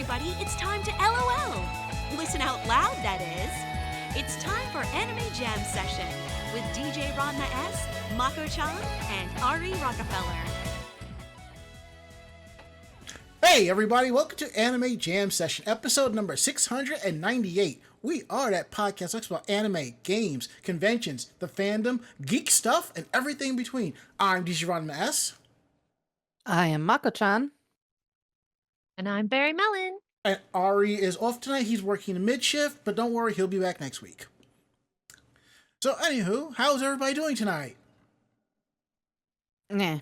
everybody, it's time to LOL. Listen out loud, that is. It's time for Anime Jam Session with DJ Ranma S, Mako-chan, and Ari Rockefeller. Hey everybody, welcome to Anime Jam Session, episode number 698. We are that podcast that talks about anime, games, conventions, the fandom, geek stuff, and everything in between. I'm DJ Ranma S. I am Mako-chan. And I'm Barry Mellon. And Ari is off tonight. He's working a mid-shift, but don't worry, he'll be back next week. So anywho, how's everybody doing tonight? Nah.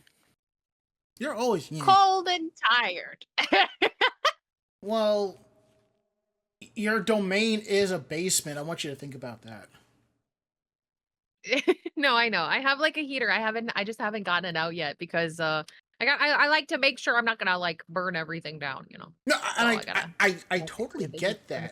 You're always cold and tired. Well, your domain is a basement. I want you to think about that. No, I know. I have like a heater. I just haven't gotten it out yet because I like to make sure I'm not gonna like burn everything down, you know. No, So I totally get that.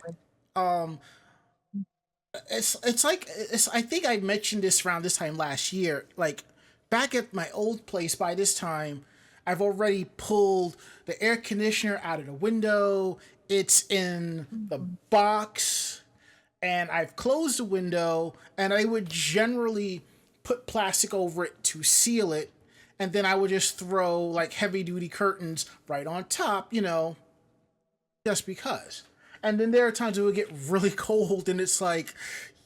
It's like I think I mentioned this around this time last year. Like back at my old place by this time, I've already pulled the air conditioner out of the window. It's in the box, and I've closed the window, and I would generally put plastic over it to seal it, and then I would just throw like heavy duty curtains right on top, you know, just because. And then there are times it would get really cold, and it's like,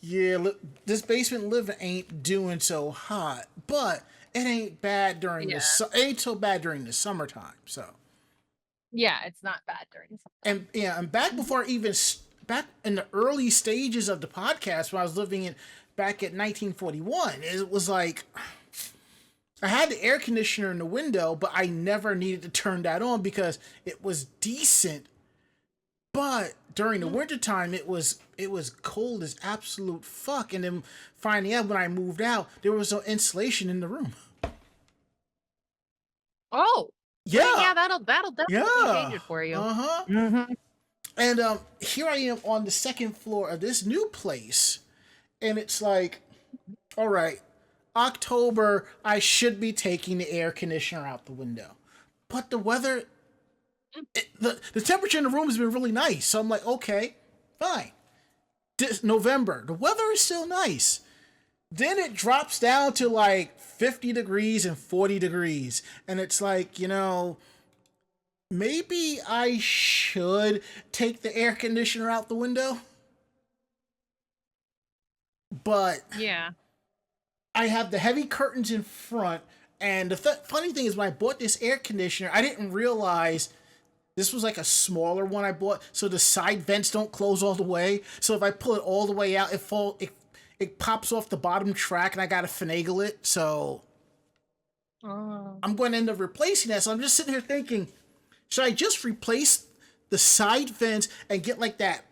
yeah, this basement living ain't doing so hot, but it ain't bad during it ain't so bad during the summertime. So yeah, it's not bad during the summer. And back before back in the early stages of the podcast when I was living back at 1941, it was like I had the air conditioner in the window, but I never needed to turn that on because it was decent. But during the wintertime, it was cold as absolute fuck. And then finding out when I moved out, there was no insulation in the room. Oh. Yeah. Yeah, that'll definitely change it for you. Uh-huh. Mm-hmm. And here I am on the second floor of this new place. And it's like, all right, October, I should be taking the air conditioner out the window. But the weather, the temperature in the room has been really nice. So I'm like, okay, fine. This November, the weather is still nice. Then it drops down to like 50 degrees and 40 degrees. And it's like, you know, maybe I should take the air conditioner out the window. But yeah, I have the heavy curtains in front. And the funny thing is when I bought this air conditioner, I didn't realize this was like a smaller one I bought. So the side vents don't close all the way. So if I pull it all the way out, it pops off the bottom track and I gotta finagle it. So I'm going to end up replacing that. So I'm just sitting here thinking, should I just replace the side vents and get like that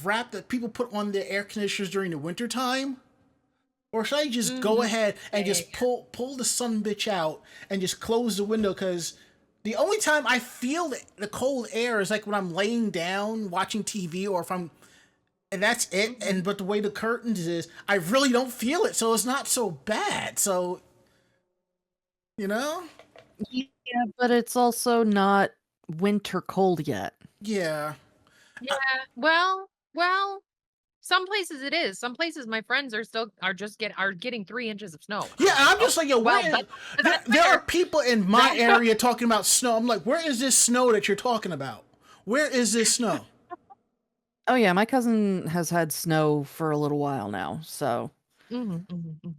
wrap that people put on their air conditioners during the winter time? Or should I just go ahead and just pull the son bitch out and just close the window? Because the only time I feel the cold air is like when I'm laying down watching TV, or if I'm, and that's it. But the way the curtains is, I really don't feel it, so it's not so bad. So, you know? Yeah, but it's also not winter cold yet. Yeah. Yeah. Well. Some places it is. Some places my friends are getting 3 inches of snow. Yeah, and I'm just like, yo, there are people in my area talking about snow. I'm like, where is this snow that you're talking about? Where is this snow? Oh yeah, my cousin has had snow for a little while now, so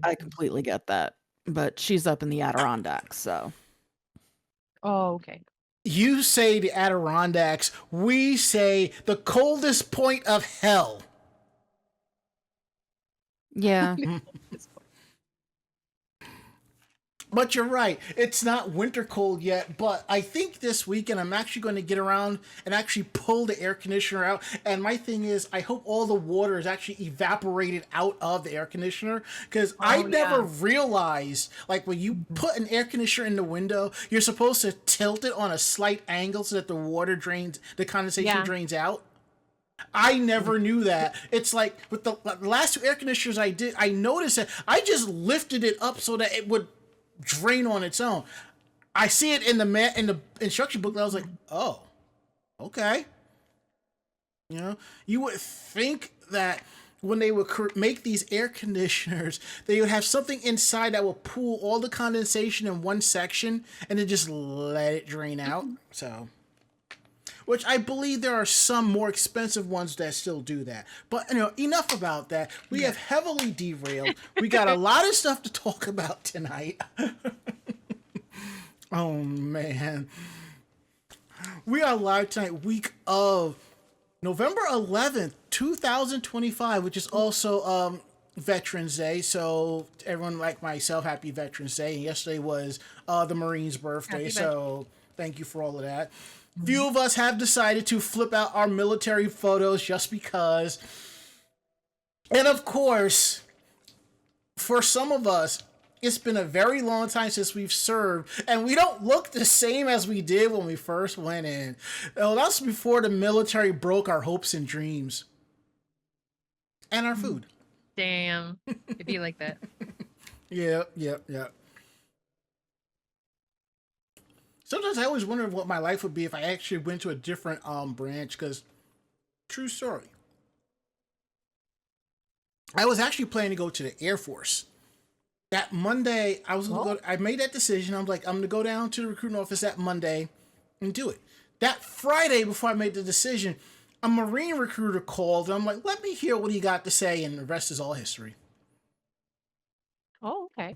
I completely get that. But she's up in the Adirondacks, so. Oh, okay. You say the Adirondacks, we say the coldest point of hell. Yeah. But you're right. It's not winter cold yet, but I think this weekend I'm actually going to get around and actually pull the air conditioner out. And my thing is, I hope all the water is actually evaporated out of the air conditioner, because I never realized, like, when you put an air conditioner in the window, you're supposed to tilt it on a slight angle so that the water drains, the condensation drains out. I never knew that. It's like with the last 2 air conditioners I did, I noticed that I just lifted it up so that it would drain on its own. I see it in the instruction book, and I was like, oh, Okay. You know, you would think that when they would make these air conditioners, they would have something inside that will pool all the condensation in one section and then just let it drain out. So, which I believe there are some more expensive ones that still do that. But enough about that. We have heavily derailed. We got a lot of stuff to talk about tonight. Oh man, we are live tonight, week of November 11th, 2025, which is also Veterans Day. So everyone like myself, happy Veterans Day. And yesterday was the Marines' birthday. So thank you for all of that. Few of us have decided to flip out our military photos just because. And of course, for some of us, it's been a very long time since we've served, and we don't look the same as we did when we first went in. Well, that's before the military broke our hopes and dreams. And our food. Damn. It'd be like that. Yeah. Sometimes I always wonder what my life would be if I actually went to a different branch, because true story. I was actually planning to go to the Air Force. That Monday, I was gonna go. I made that decision. I'm like, I'm gonna go down to the recruiting office that Monday and do it. That Friday, before I made the decision, a Marine recruiter called, and I'm like, let me hear what he got to say, and the rest is all history. Oh, okay.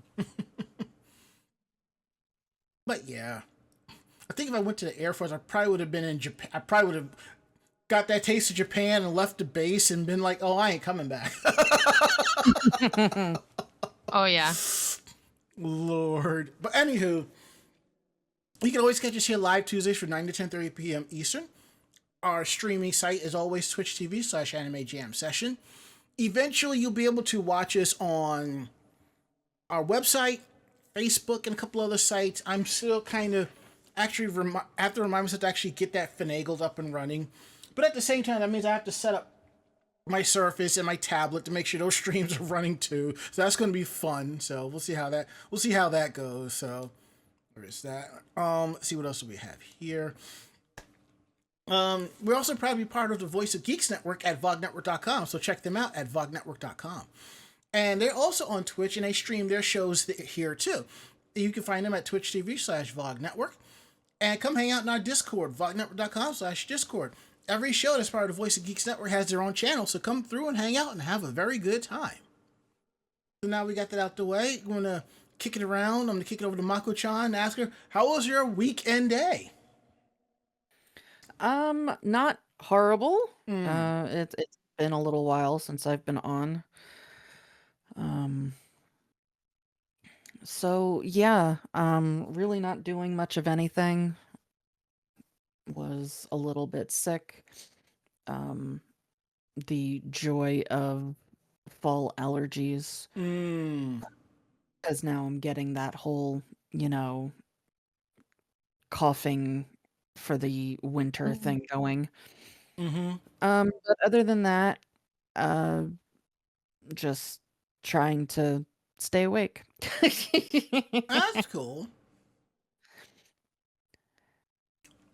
But yeah, I think if I went to the Air Force, I probably would have been in Japan. I probably would have got that taste of Japan and left the base and been like, oh, I ain't coming back. Oh, yeah. Lord. But anywho, you can always catch us here live Tuesdays from 9 to 10:30 p.m. Eastern. Our streaming site is always Twitch TV/Anime Jam Session. Eventually, you'll be able to watch us on our website, Facebook, and a couple other sites. I'm still kind of actually have to remind myself to actually get that finagled up and running. But at the same time, that means I have to set up my Surface and my tablet to make sure those streams are running too. So that's going to be fun. So we'll see how that goes. So where is that? Let's see what else do we have here. We're also proud to be part of the Voice of Geeks Network at vognetwork.com. So check them out at vognetwork.com. And they're also on Twitch, and they stream their shows here too. You can find them at Twitch TV/vognetwork. And come hang out in our Discord, vognetwork.com/Discord. Every show that's part of the Voice of Geeks Network has their own channel, so come through and hang out and have a very good time. So now we got that out the way, I'm going to kick it around. I'm going to kick it over to Mako-chan and ask her, how was your weekend day? Not horrible. It's been a little while since I've been on. So yeah, really not doing much of anything. Was a little bit sick. The joy of fall allergies. Because now I'm getting that whole, coughing for the winter thing going. But other than that, just trying to stay awake. That's cool.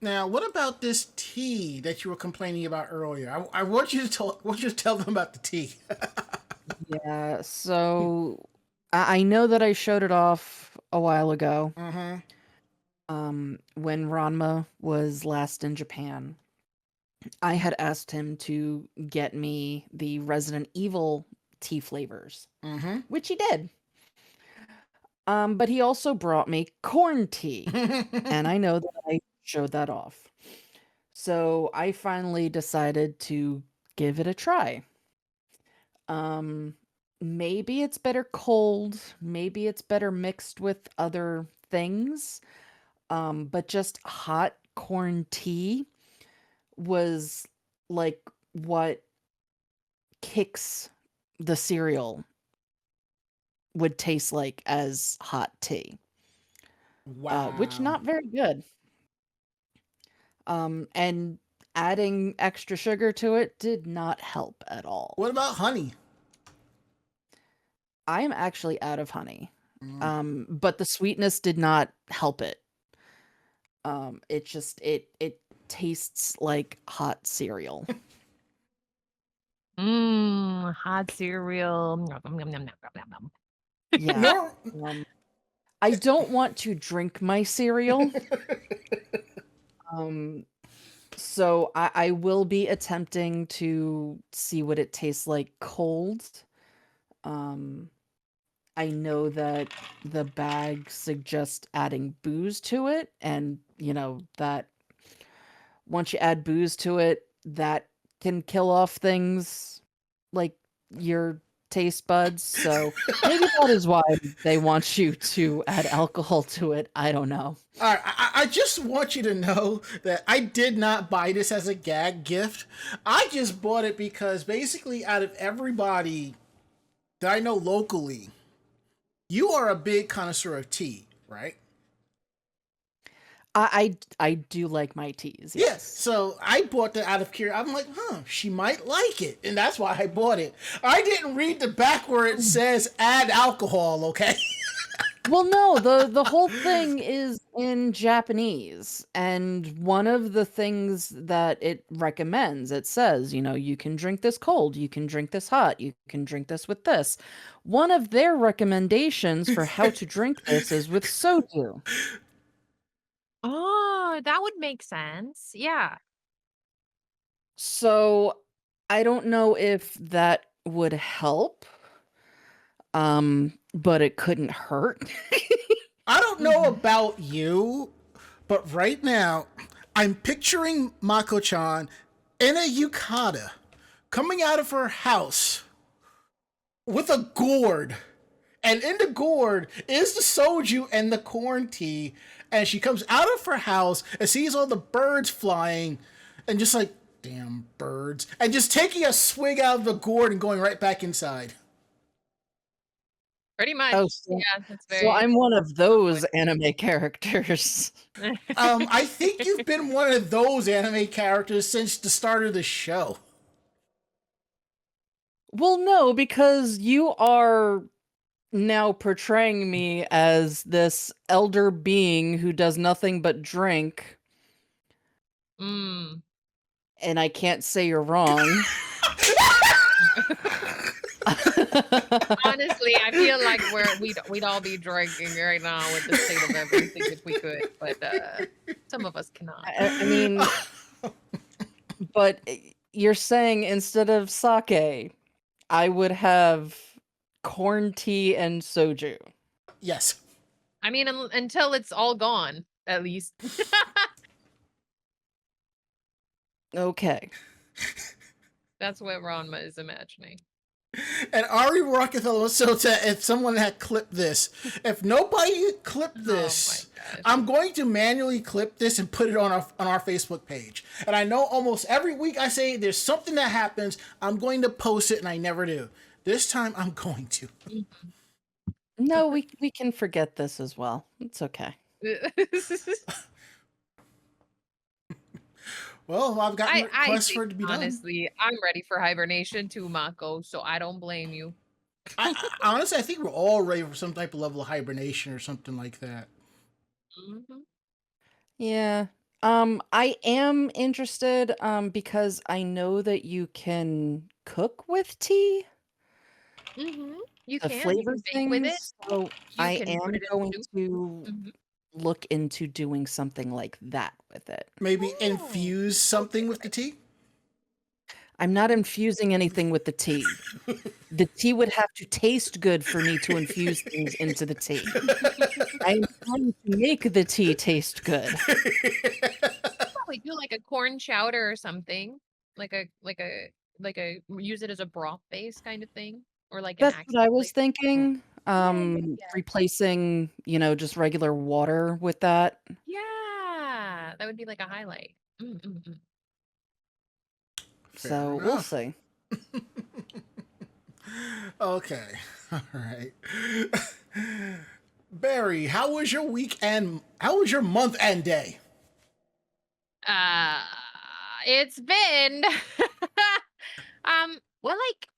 Now, what about this tea that you were complaining about earlier? I want you to tell them about the tea. Yeah, so I know that I showed it off a while ago. When Ranma was last in Japan, I had asked him to get me the Resident Evil tea flavors, which he did. But he also brought me corn tea, and I know that I showed that off. So I finally decided to give it a try. Maybe it's better cold, maybe it's better mixed with other things. But just hot corn tea was like what Kix the cereal would taste like as hot tea. Wow. Which not very good. And adding extra sugar to it did not help at all. What about honey? I am actually out of honey. But the sweetness did not help it. It tastes like hot cereal. Hot cereal. Nom, nom, nom, nom, nom, nom, nom. Yeah. No, I don't want to drink my cereal. So I will be attempting to see what it tastes like cold. I know that the bag suggests adding booze to it, and that once you add booze to it, that can kill off things like your taste buds. So maybe that is why they want you to add alcohol to it. I don't know. all right, I just want you to know that I did not buy this as a gag gift. I just bought it because basically, out of everybody that I know locally, you are a big connoisseur of tea, right? I do like my teas. Yes. Yes. So I bought that out of curiosity. I'm like, she might like it, and that's why I bought it. I didn't read the back where it says add alcohol. Okay. Well, no, the whole thing is in Japanese, and one of the things that it recommends, it says, you can drink this cold, you can drink this hot, you can drink this with this. One of their recommendations for how to drink this is with soju. Oh, that would make sense. Yeah. So I don't know if that would help, but it couldn't hurt. I don't know about you, but right now, I'm picturing Mako-chan in a yukata coming out of her house with a gourd. And in the gourd is the soju and the corn tea. And she comes out of her house and sees all the birds flying and just like, damn birds. And just taking a swig out of the gourd and going right back inside. Pretty much. Oh, so, Yeah, that's so very. I'm one of those anime characters. I think you've been one of those anime characters since the start of the show. Well, no, because you are now portraying me as this elder being who does nothing but drink, Mm. and I can't say you're wrong. Honestly, I feel like we'd all be drinking right now with the state of everything if we could, but some of us cannot. I mean, but you're saying instead of sake, I would have corn tea and soju. Yes. I mean, until it's all gone, at least. Okay. That's what Ranma is imagining. And Ari Rockefeller, so if someone had clipped this, if nobody clipped this, I'm going to manually clip this and put it on our Facebook page. And I know almost every week I say there's something that happens, I'm going to post it, and I never do. This time I'm going to. No, we can forget this as well. It's okay. Well, I've gotten requests for it to be done. Honestly, I'm ready for hibernation too, Mako, so I don't blame you. Honestly, I think we're all ready for some type of level of hibernation or something like that. Mm-hmm. Yeah. I am interested because I know that you can cook with tea. Mm-hmm. You The can flavor bake things. with it. So I can am put it in going soup. to Mhm. look into doing something like that with it. Maybe infuse something with the tea? I'm not infusing anything with the tea. The tea would have to taste good for me to infuse things into the tea. I'm trying to make the tea taste good. Probably do like a corn chowder or something, like a use it as a broth base kind of thing, or like an That's what I was accent flavor. thinking. Yeah. Replacing, just regular water with that. Yeah, that would be like a highlight. Mm-mm-mm. Fair So we'll enough. see. Okay. All right. Barry, how was your week and how was your month and day? It's been well, like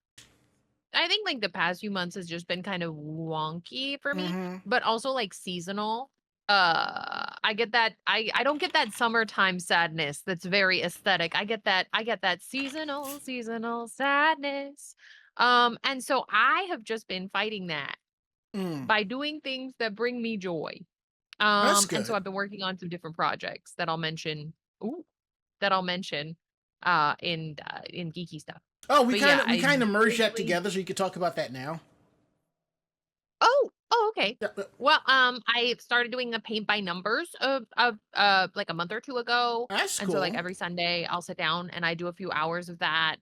I think like the past few months has just been kind of wonky for me, Mm-hmm. but also like seasonal. I get that. I don't get that summertime sadness that's very aesthetic. I get that seasonal sadness. And so I have just been fighting that Mm, by doing things that bring me joy. that's And so good. I've been working on some different projects that I'll mention. Ooh, that I'll mention in geeky stuff. Oh, we But kind yeah, of we I kind of merged that usually. together, so you could talk about that now. Oh, okay. Yeah, Well, I started doing a paint by numbers of like a month or two ago. that's And so like cool. every Sunday I'll sit down and I do a few hours of that.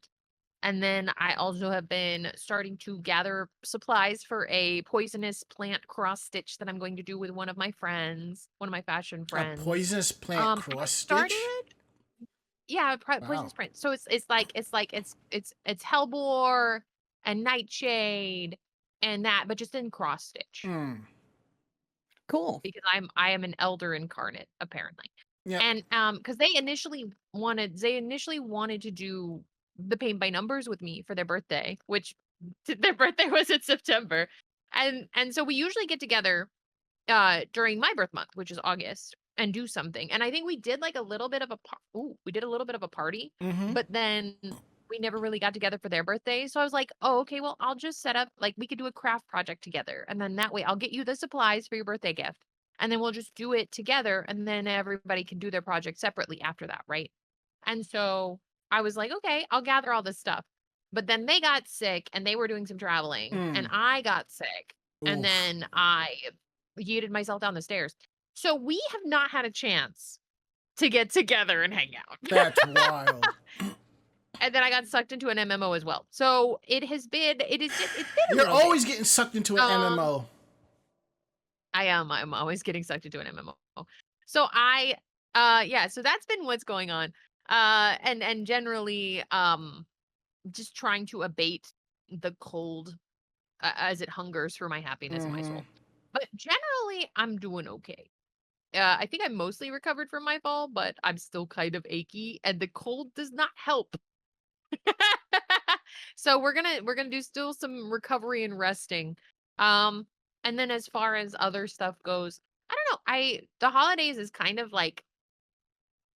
And then I also have been starting to gather supplies for a poisonous plant cross stitch that I'm going to do with one of my friends, one of my fashion A friends. poisonous plant And I cross stitch. started, yeah, Wow. poisonous plant. So it's Hellbore and Nightshade and that, but just in cross stitch Hmm. Cool. because I am an elder incarnate apparently. Yep. And because they initially wanted to do the paint by numbers with me for their birthday, which their birthday was in September. And so we usually get together during my birth month, which is August, and do something. And I think we did like a little bit of we did a little bit of a party, Mm-hmm. but then we never really got together for their birthday. So I was like, oh, okay, well, I'll just set up like we could do a craft project together. And then that way I'll get you the supplies for your birthday gift. And then we'll just do it together. And then everybody can do their project separately after that. Right. And so I was like, okay, I'll gather all this stuff. But then they got sick and they were doing some traveling and Mm. I got sick. And Oof. then I yeeted myself down the stairs. So we have not had a chance to get together and hang out. That's wild. And then I got sucked into an MMO as well. So it's been a You're little bit. always getting sucked into an Um MMO. I'm always getting sucked into an MMO. So yeah, so that's been what's going on. And generally just trying to abate the cold as it hungers for my happiness in my Mm-hmm. soul. But generally I'm doing okay. I think I mostly recovered from my fall, but I'm still kind of achy and the cold does not help. So we're gonna do still some recovery and resting. Um, and then as far as other stuff goes, I don't know. The holidays is kind of like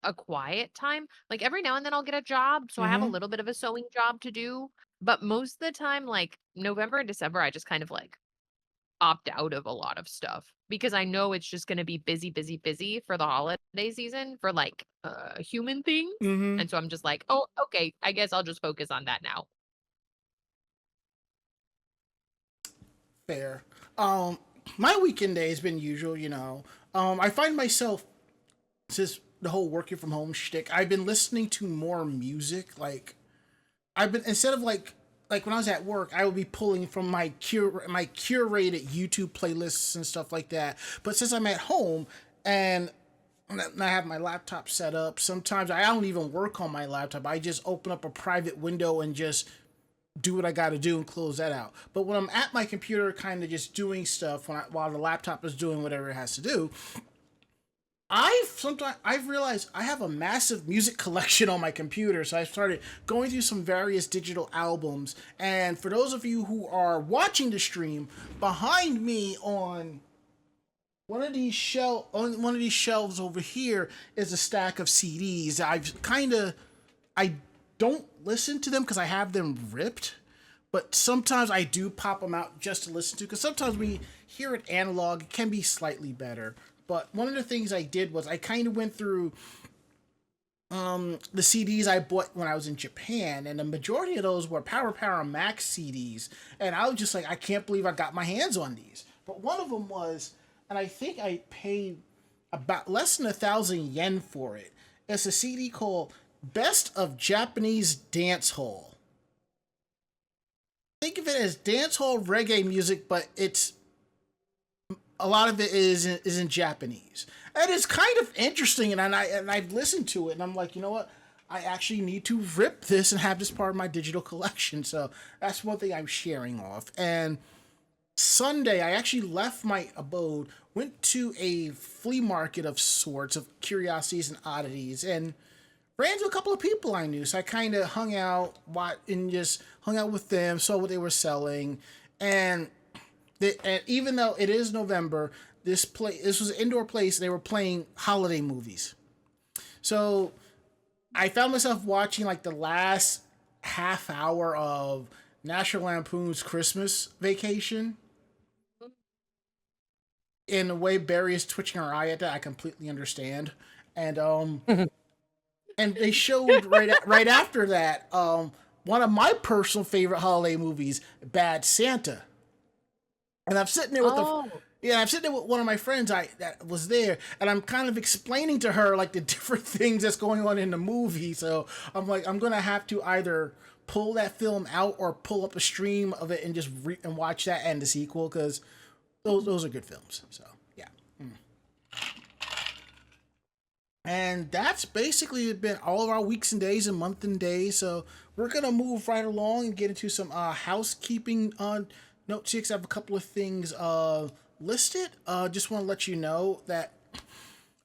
a quiet time. Like every now and then I'll get a job, so I have a Mm-hmm. little bit of a sewing job to do. But most of the time, like November and December, I just kind of like opt out of a lot of stuff because I know it's just going to be busy, busy, busy for the holiday season for like human things. Mm-hmm. And so I'm just like, oh, okay, I guess I'll just focus on that now. Fair. Um, my weekend day has been usual. I find myself since the whole working from home shtick. I've been listening to more music. Like I've been instead of like when I was at work, I would be pulling from my curated YouTube playlists and stuff like that. But since I'm at home and I have my laptop set up, sometimes I don't even work on my laptop. I just open up a private window and just do what I got to do and close that out. But when I'm at my computer, kind of just doing stuff while the laptop is doing whatever it has to do, I've realized I have a massive music collection on my computer, so I started going through some various digital albums. And for those of you who are watching the stream, behind me on one of these shelves over here is a stack of CDs. I don't listen to them because I have them ripped, but sometimes I do pop them out just to listen to because sometimes we hear it analog, it can be slightly better. But one of the things I did was I kind of went through the CDs I bought when I was in Japan, and the majority of those were Power Max CDs, and I was just like, I can't believe I got my hands on these. But one of them was, and I think I paid about less than 1,000 yen for it. It's a CD called Best of Japanese Dance Hall. Think of it as dance hall reggae music, but it's a lot of it is in Japanese, and it's kind of interesting. And I've listened to it, and I'm like, you know what? I actually need to rip this and have this part of my digital collection. So that's one thing I'm sharing off. And Sunday, I actually left my abode, went to a flea market of sorts of curiosities and oddities, and ran into a couple of people I knew. So I kind of and just hung out with them, saw what they were selling, and even though it is November, this was an indoor place. They were playing holiday movies. So I found myself watching like the last half hour of National Lampoon's Christmas Vacation. In the way Barry is twitching her eye at that, I completely understand. And and they showed right after that one of my personal favorite holiday movies, Bad Santa. And I'm sitting there with I'm sitting there with one of my friends that was there, and I'm kind of explaining to her like the different things that's going on in the movie. So I'm like, I'm gonna have to either pull that film out or pull up a stream of it and just and watch that and the sequel, because those are good films. So yeah. And that's basically been all of our weeks and days and month and days. So we're gonna move right along and get into some housekeeping notes here, 'cause I have a couple of things listed. Just want to let you know that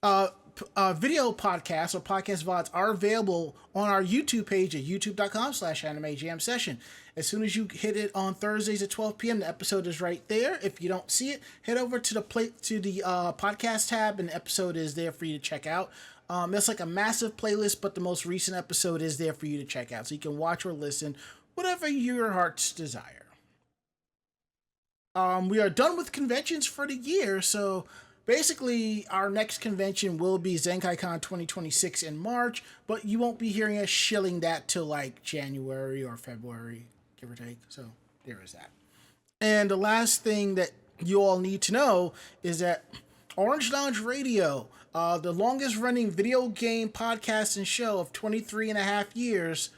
video podcasts or podcast VODs are available on our YouTube page at youtube.com/animejamsession. As soon as you hit it on Thursdays at 12 p.m., the episode is right there. If you don't see it, head over to the podcast tab, and the episode is there for you to check out. It's like a massive playlist, but the most recent episode is there for you to check out, so you can watch or listen, whatever your heart's desire. We are done with conventions for the year, so basically our next convention will be ZenkaiCon 2026 in March, but you won't be hearing us shilling that till like January or February, give or take. So there is that. And the last thing that you all need to know is that Orange Lounge Radio, the longest running video game podcast and show of 23 and a half years,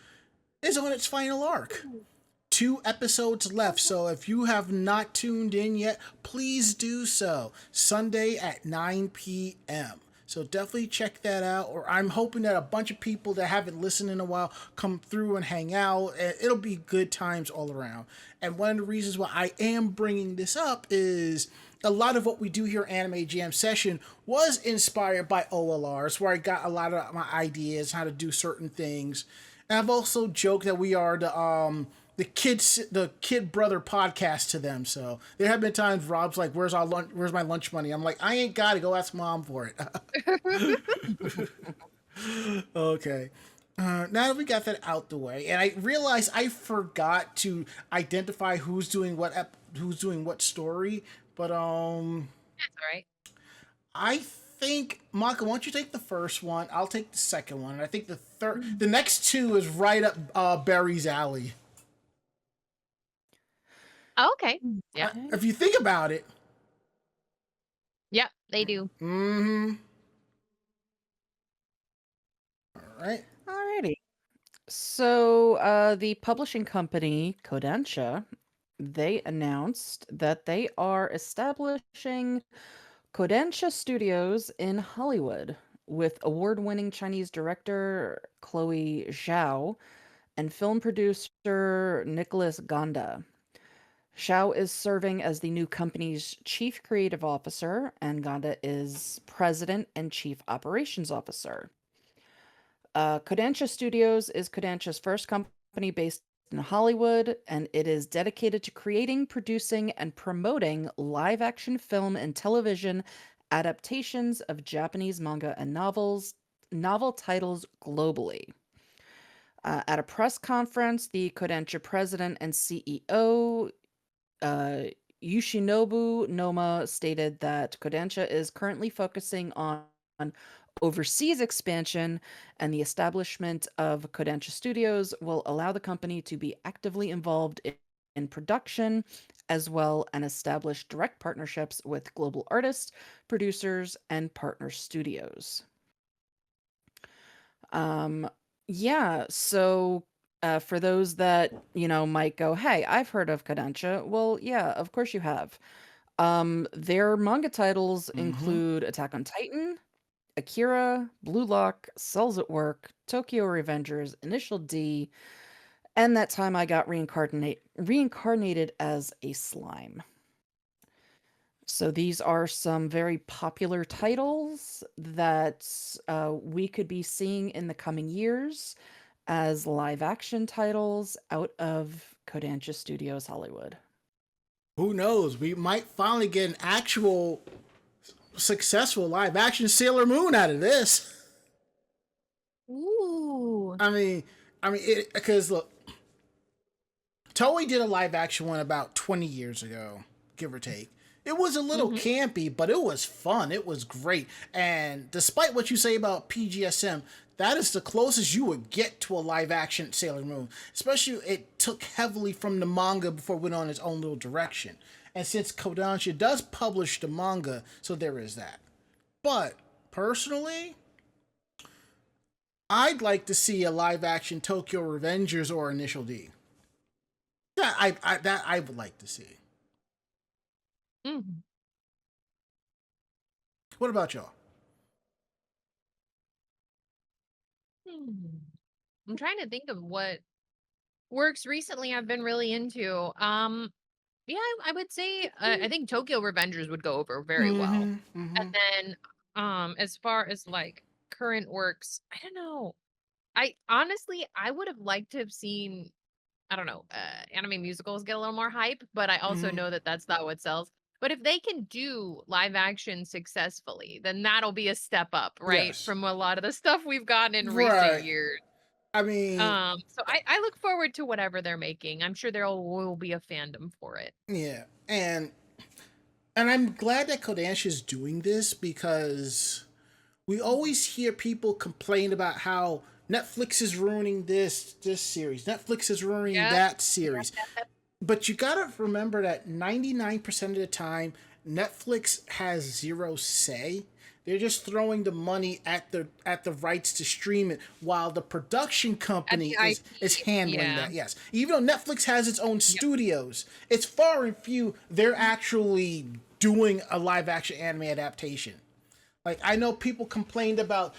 is on its final arc. 2 episodes left, so if you have not tuned in yet, please do so. Sunday at 9 p.m. So definitely check that out, or I'm hoping that a bunch of people that haven't listened in a while come through and hang out. It'll be good times all around. And one of the reasons why I am bringing this up is a lot of what we do here, Anime Jam Session, was inspired by OLRs, where I got a lot of my ideas, how to do certain things. And I've also joked that we are the kid brother podcast to them. So there have been times Rob's like, where's my lunch money? I'm like, I ain't got it. Go ask mom for it. Okay. Now that we got that out the way, and I realized I forgot to identify who's doing what story, but That's all right. I think, Maka, why don't you take the first one? I'll take the second one, and I think the next 2 is right up Barry's alley. Oh, okay. Yeah. If you think about it. Yep, they do. Mm-hmm. All right. Alrighty. So the publishing company Kodansha, they announced that they are establishing Kodansha Studios in Hollywood with award-winning Chinese director Chloe Zhao and film producer Nicholas Gonda. Zhao is serving as the new company's chief creative officer, and Gonda is president and chief operations officer. Kodansha Studios is Kodansha's first company based in Hollywood, and it is dedicated to creating, producing, and promoting live-action film and television adaptations of Japanese manga and novel titles globally. At a press conference, the Kodansha president and CEO, Yoshinobu Noma, stated that Kodansha is currently focusing on overseas expansion, and the establishment of Kodansha Studios will allow the company to be actively involved in production, as well and establish direct partnerships with global artists, producers, and partner studios. So for those that, might go, hey, I've heard of Kodansha. Well, yeah, of course you have. Their manga titles include Attack on Titan, Akira, Blue Lock, Cells at Work, Tokyo Revengers, Initial D, and that time I got reincarnated as a slime. So these are some very popular titles that we could be seeing in the coming years as live action titles out of Kodansha Studios Hollywood. Who knows? We might finally get an actual successful live action Sailor Moon out of this. Ooh. I mean, because look, Toei did a live action one about 20 years ago, give or take. It was a little campy, but it was fun. It was great. And despite what you say about PGSM, that is the closest you would get to a live action Sailor Moon. Especially, it took heavily from the manga before it went on its own little direction. And since Kodansha does publish the manga, so there is that. But personally, I'd like to see a live action Tokyo Revengers or Initial D. That I would like to see. Mhm. What about y'all? Hmm. I'm trying to think of what works recently I've been really into. Yeah, I would say I think Tokyo Revengers would go over very well. Mm-hmm. And Mm-hmm. then as far as like current works, I don't know. I honestly I would have liked to have seen I don't know, anime musicals get a little more hype, but I also Mm-hmm. know that that's not what sells. But if they can do live action successfully, then that'll be a step up, right? Yes. From a lot of the stuff we've gotten in recent Right. years. I mean, So I look forward to whatever they're making. I'm sure there will be a fandom for it. yeah. And I'm glad that Kodansha is doing this because we always hear people complain about how Netflix is ruining this series. Netflix is ruining Yep. that series. Yep. But you gotta remember that 99% of the time, Netflix has zero say. They're just throwing the money at the rights to stream it, while the production At company the is IP. handling Yeah. that. Yes, even though Netflix has its own studios, it's far and few they're actually doing a live action anime adaptation. Like I know people complained about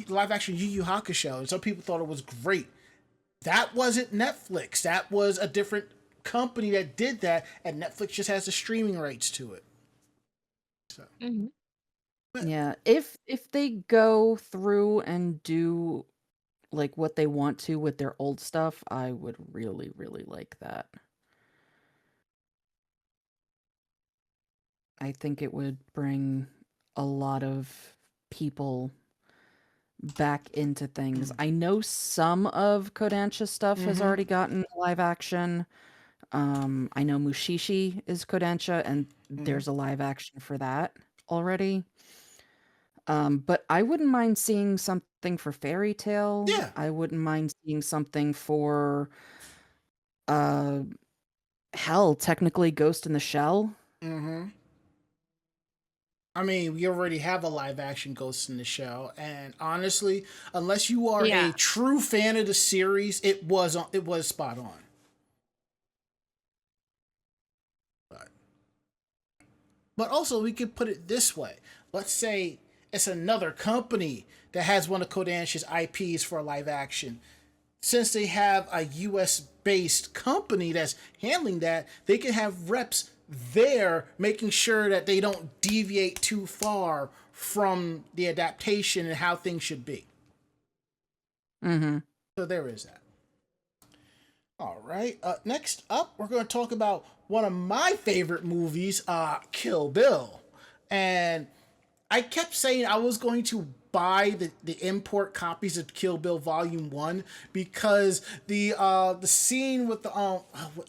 live action Yu Yu Hakusho, and some people thought it was great. That wasn't Netflix. That was a different company that did that, and Netflix just has the streaming rights to it. So, Mhm. Yeah, if they go through and do like what they want to with their old stuff, I would really, really like that. I think it would bring a lot of people back into things. I know some of Kodansha stuff has mm-hmm, already gotten live action. I know Mushishi is Kodansha, and mm-hmm. there's a live action for that already. But I wouldn't mind seeing something for Fairy Tale. Yeah. I wouldn't mind seeing something for uh hell, technically Ghost in the Shell. Mm-hmm. I mean, we already have a live action Ghost in the Shell, and honestly, unless you are a Yeah. true fan of the series, it was spot on. But but also we could put it this way. Let's say it's another company that has one of Kodansha's IPs for a live action. Since they have a US based company that's handling that, they can have reps there making sure that they don't deviate too far from the adaptation and how things should be. Mm-hmm. So there is that. All right. Next up, we're going to talk about one of my favorite movies, Kill Bill. And I kept saying I was going to buy the import copies of Kill Bill Volume 1 because the scene with the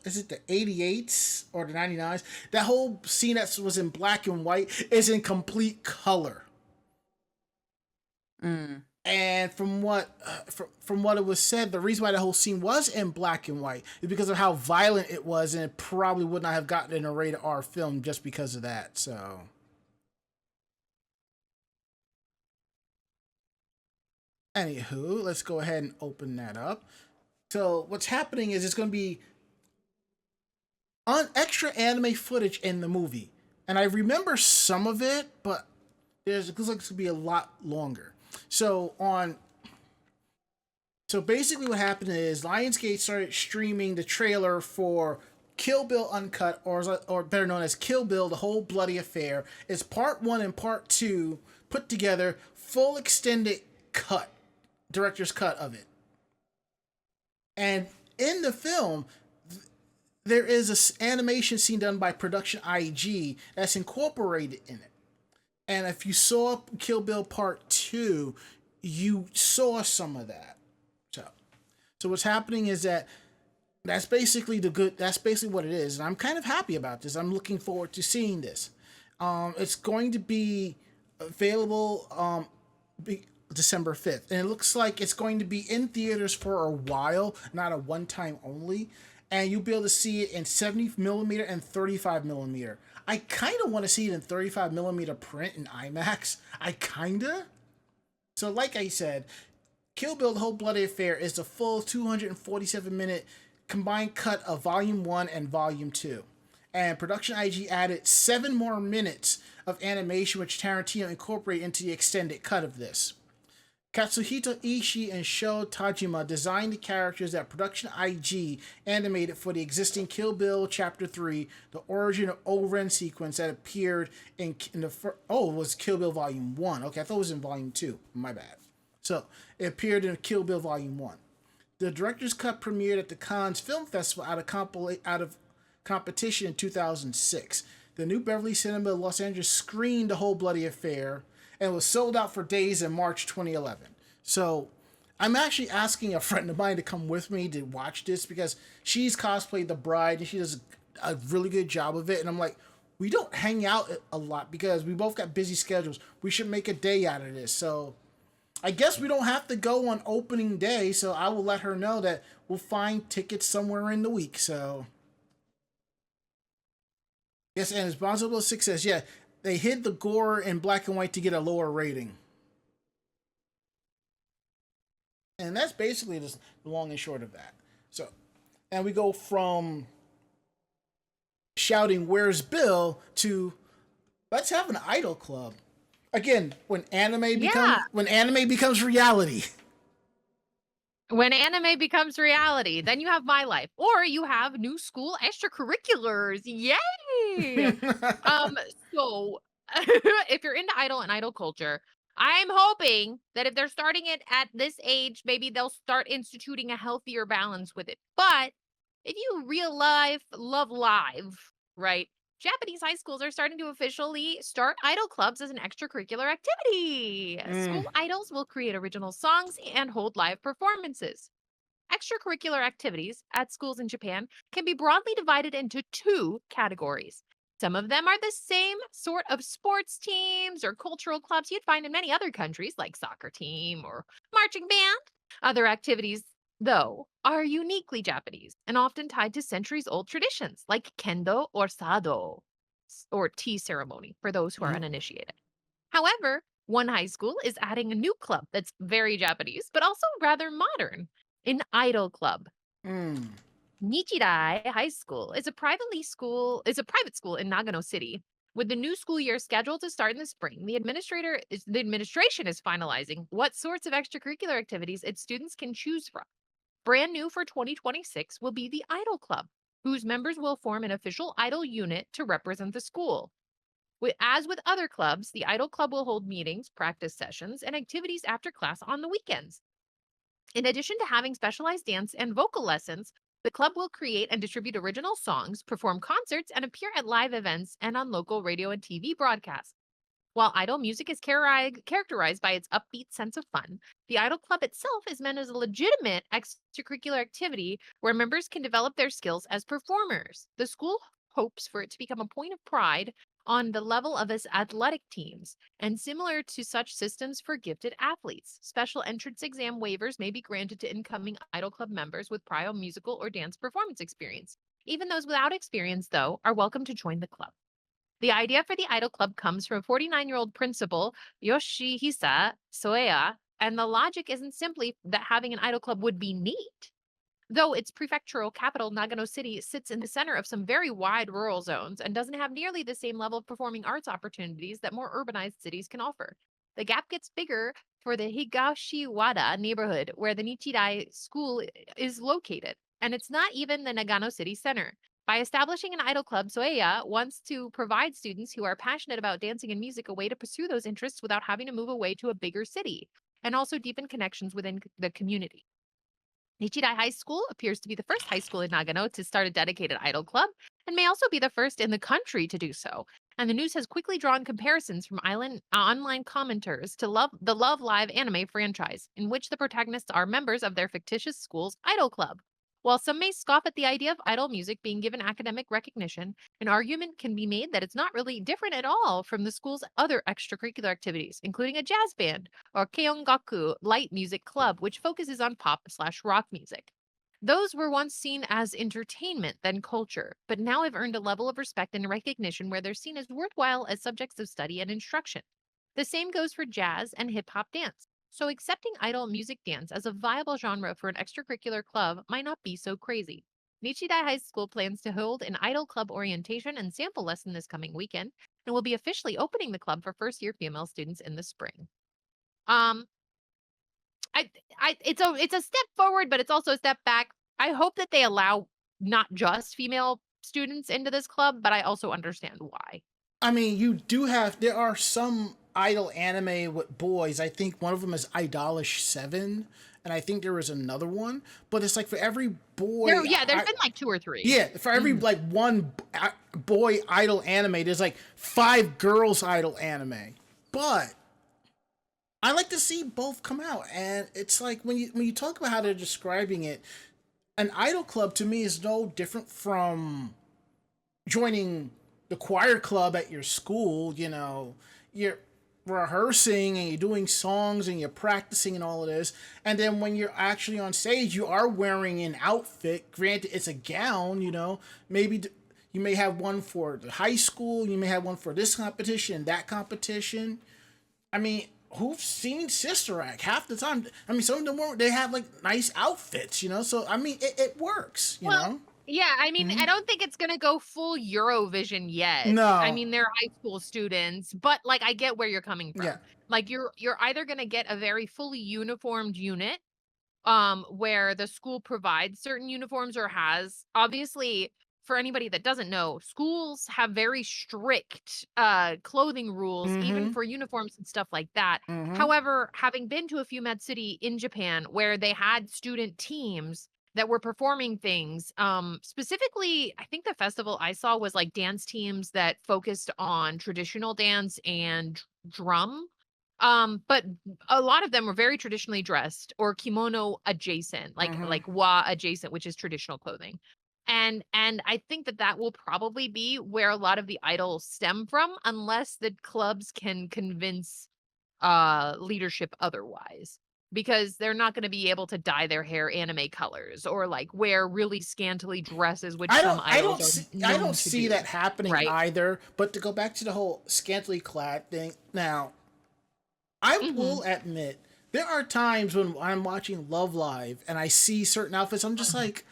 is it the 88s or the 99s, that whole scene that was in black and white is in complete color. Mm. And from what it was said, the reason why the whole scene was in black and white is because of how violent it was, and it probably would not have gotten in a rated R film just because of that. So anywho, let's go ahead and open that up. So what's happening is it's going to be on extra anime footage in the movie, and I remember some of it, but it looks like it's going to be a lot longer. So basically what happened is Lionsgate started streaming the trailer for Kill Bill Uncut, or better known as Kill Bill: The Whole Bloody Affair. It's part 1 and part 2 put together, full extended cut, director's cut of it. And in the film, there is an animation scene done by Production IG that's incorporated in it. And if you saw Kill Bill Part 2, you saw some of that. So what's happening is that that's basically what it is. And I'm kind of happy about this. I'm looking forward to seeing this. It's going to be available December 5th. And it looks like it's going to be in theaters for a while, not a one time only. And you'll be able to see it in 70 millimeter and 35 millimeter. I kind of want to see it in 35 millimeter print in IMAX. I kind of. So, like I said, Kill Bill The Whole Bloody Affair is the full 247-minute combined cut of Volume 1 and Volume 2. And Production IG added 7 more minutes of animation, which Tarantino incorporated into the extended cut of this. Katsuhito Ishii and Sho Tajima designed the characters that Production IG animated for the existing Kill Bill Chapter 3, the origin of O-Ren sequence that appeared in the it was Kill Bill Volume 1. Okay, I thought it was in Volume 2. My bad. So, it appeared in Kill Bill Volume 1. The director's cut premiered at the Cannes Film Festival out of competition in 2006. The New Beverly Cinema in Los Angeles screened The Whole Bloody Affair and was sold out for days in March 2011. So I'm actually asking a friend of mine to come with me to watch this because she's cosplayed the bride and she does a really good job of it. And I'm like, we don't hang out a lot because we both got busy schedules. We should make a day out of this. So I guess we don't have to go on opening day. So I will let her know that we'll find tickets somewhere in the week. So yes, and as Bonzo 6 says, yeah, they hid the gore in black and white to get a lower rating. And that's basically the long and short of that. So, and we go from shouting, "Where's Bill?" to let's have an idol club. Again, when anime becomes reality. When anime becomes reality, then you have My Life, or you have new school extracurriculars. Yay! So if you're into idol and idol culture, I'm hoping that if they're starting it at this age, maybe they'll start instituting a healthier balance with it. But if you real life love live, right? Japanese high schools are starting to officially start idol clubs as an extracurricular activity. School idols will create original songs and hold live performances. Extracurricular activities at schools in Japan can be broadly divided into 2 categories. Some of them are the same sort of sports teams or cultural clubs you'd find in many other countries, like soccer team or marching band. Other activities, though, are uniquely Japanese and often tied to centuries old traditions, like kendo or sado, or tea ceremony for those who are uninitiated. However, one high school is adding a new club that's very Japanese, but also rather modern, an idol club. Nichidai High School is a private school in Nagano City. With the new school year scheduled to start in the spring, the administration is finalizing what sorts of extracurricular activities its students can choose from. Brand new for 2026 will be the Idol Club, whose members will form an official idol unit to represent the school. As with other clubs, the Idol Club will hold meetings, practice sessions, and activities after class on the weekends. In addition to having specialized dance and vocal lessons, the club will create and distribute original songs, perform concerts, and appear at live events and on local radio and TV broadcasts. While idol music is characterized by its upbeat sense of fun, the Idol Club itself is meant as a legitimate extracurricular activity where members can develop their skills as performers. The school hopes for it to become a point of pride on the level of its athletic teams, and similar to such systems for gifted athletes. Special entrance exam waivers may be granted to incoming Idol Club members with prior musical or dance performance experience. Even those without experience, though, are welcome to join the club. The idea for the Idol Club comes from 49-year-old principal Yoshihisa Soeya, and the logic isn't simply that having an Idol Club would be neat. Though its prefectural capital, Nagano City, sits in the center of some very wide rural zones and doesn't have nearly the same level of performing arts opportunities that more urbanized cities can offer. The gap gets bigger for the Higashiwada neighborhood, where the Nichidai school is located, and it's not even the Nagano City center. By establishing an idol club, Soeya wants to provide students who are passionate about dancing and music a way to pursue those interests without having to move away to a bigger city, and also deepen connections within the community. Nichidai High School appears to be the first high school in Nagano to start a dedicated idol club, and may also be the first in the country to do so. And the news has quickly drawn comparisons from online commenters to the Love Live anime franchise, in which the protagonists are members of their fictitious school's idol club. While some may scoff at the idea of idol music being given academic recognition, an argument can be made that it's not really different at all from the school's other extracurricular activities, including a jazz band or Keongaku light music club, which focuses on pop/rock music. Those were once seen as entertainment, then culture, but now have earned a level of respect and recognition where they're seen as worthwhile as subjects of study and instruction. The same goes for jazz and hip hop dance. So accepting idol music dance as a viable genre for an extracurricular club might not be so crazy. Nichidai High School plans to hold an idol club orientation and sample lesson this coming weekend and will be officially opening the club for first-year female students in the spring. Um, it's a step forward, but it's also a step back. I hope that they allow not just female students into this club, but I also understand why. I mean, there are some idol anime with boys. I think one of them is Idolish 7, and I think there was another one. But it's like for every boy... There's been like 2 or 3. Yeah, for every like one boy idol anime, there's like 5 girls idol anime. But I like to see both come out. And it's like when you talk about how they're describing it, an idol club to me is no different from joining the choir club at your school. You know, you're rehearsing and you're doing songs and you're practicing and all of this. And then when you're actually on stage, you are wearing an outfit. Granted, it's a gown, you know, maybe you may have one for the high school. You may have one for this competition, that competition. I mean, who've seen Sister Act half the time? I mean, some of them they have like nice outfits, you know. So I mean, it works, you know. Yeah, I mean, I don't think it's gonna go full Eurovision yet. No. I mean, they're high school students, but like I get where you're coming from. Yeah. Like you're either gonna get a very fully uniformed unit, where the school provides certain uniforms or has obviously for anybody that doesn't know, schools have very strict clothing rules, even for uniforms and stuff like that. However, having been to a few Med City in Japan where they had student teams that were performing things, specifically, I think the festival I saw was like dance teams that focused on traditional dance and drum. But a lot of them were very traditionally dressed or kimono adjacent, like wa adjacent, which is traditional clothing. And I think that will probably be where a lot of the idols stem from, unless the clubs can convince leadership otherwise, because they're not going to be able to dye their hair anime colors or like wear really scantily dresses, which I don't see that happening either. But to go back to the whole scantily clad thing, now I will admit there are times when I'm watching Love Live and I see certain outfits, I'm just like,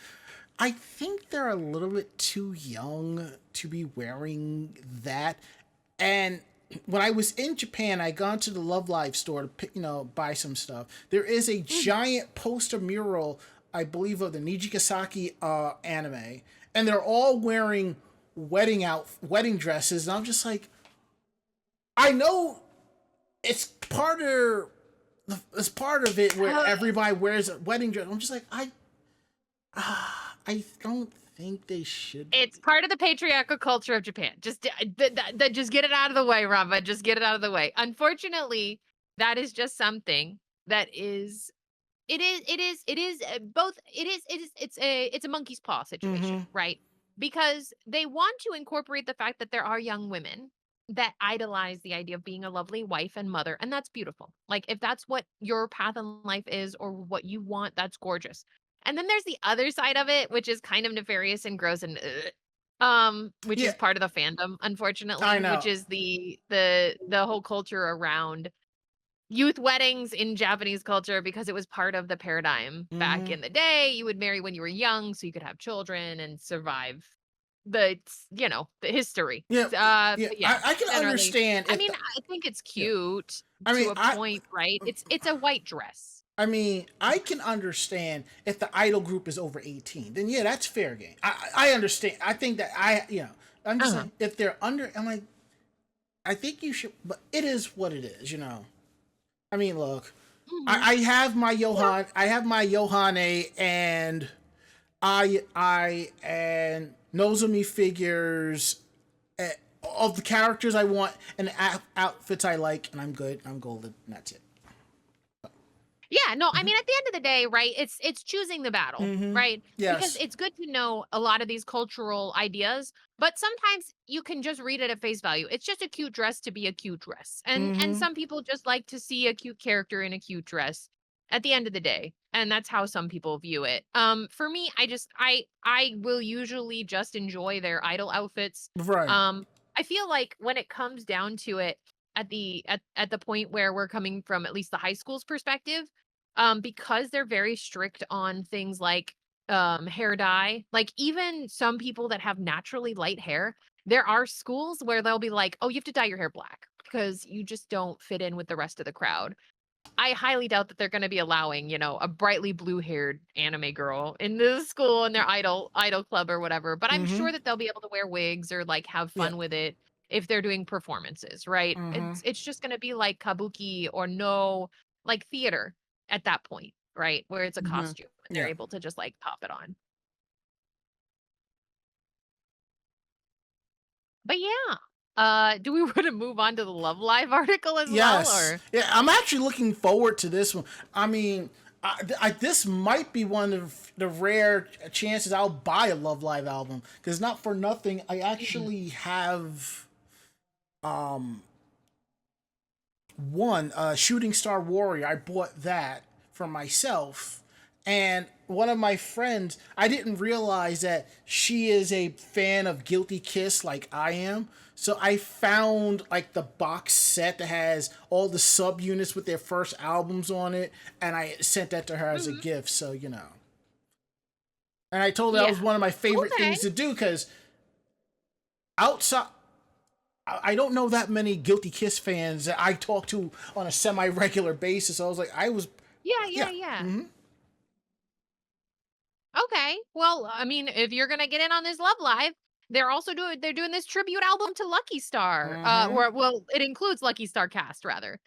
I think they're a little bit too young to be wearing that. And when I was in Japan, I gone to the Love Live store to pick, buy some stuff. There is a giant poster mural, I believe, of the Nijigasaki anime, and they're all wearing wedding dresses. And I'm just like, I know it's part of it where everybody wears a wedding dress. I'm just like, I don't think they should. It's part of the patriarchal culture of Japan. Just just get it out of the way, Ramba. Just get it out of the way. Unfortunately, that is just something that is. It's a monkey's paw situation, right? Because they want to incorporate the fact that there are young women that idolize the idea of being a lovely wife and mother, and that's beautiful. Like if that's what your path in life is or what you want, that's gorgeous. And then there's the other side of it, which is kind of nefarious and gross and which is part of the fandom, unfortunately, I know. which is the whole culture around youth weddings in Japanese culture, because it was part of the paradigm back in the day. You would marry when you were young so you could have children and survive the history. I can understand. I mean, I think it's cute to a point, right? It's a white dress. I mean, I can understand if the idol group is over 18. Then that's fair game. I understand. I think that I'm just saying, if they're under, I'm like, I think you should. But it is what it is, I mean, look, I have my Johan. I have my Yohane and I and Nozomi figures of the characters I want and the outfits I like, and I'm good. I'm golden. And that's it. Yeah, no, I mean, at the end of the day, right, it's choosing the battle, right? Because Yes. it's good to know a lot of these cultural ideas, but sometimes you can just read it at face value. It's just a cute dress to be a cute dress. And some people just like to see a cute character in a cute dress at the end of the day. And that's how some people view it. For me, I will usually just enjoy their idol outfits. Right. I feel like when it comes down to it, at the point where we're coming from at least the high school's perspective, because they're very strict on things like hair dye, like even some people that have naturally light hair, there are schools where they'll be like, oh, you have to dye your hair black because you just don't fit in with the rest of the crowd. I highly doubt that they're going to be allowing, a brightly blue-haired anime girl in the school in their idol club or whatever. But I'm sure that they'll be able to wear wigs or like have Yeah. fun with it if they're doing performances, right? It's just going to be like kabuki or no, like theater at that point, right? Where it's a costume and they're Yeah. able to just like pop it on. But yeah, do we want to move on to the Love Live article as well, Yes. or? Yeah, I'm actually looking forward to this one. I mean, this might be one of the rare chances I'll buy a Love Live album, because not for nothing, I actually have one Shooting Star Warrior. I bought that for myself, and one of my friends, I didn't realize that she is a fan of Guilty Kiss like I am. So I found like the box set that has all the subunits with their first albums on it, and I sent that to her as a gift. So and I told her that was one of my favorite things to do, because outside, I don't know that many Guilty Kiss fans that I talk to on a semi-regular basis. So I was like, Yeah. Okay. Well, I mean, if you're gonna get in on this Love Live, they're doing this tribute album to Lucky Star. Or well, it includes Lucky Star cast rather.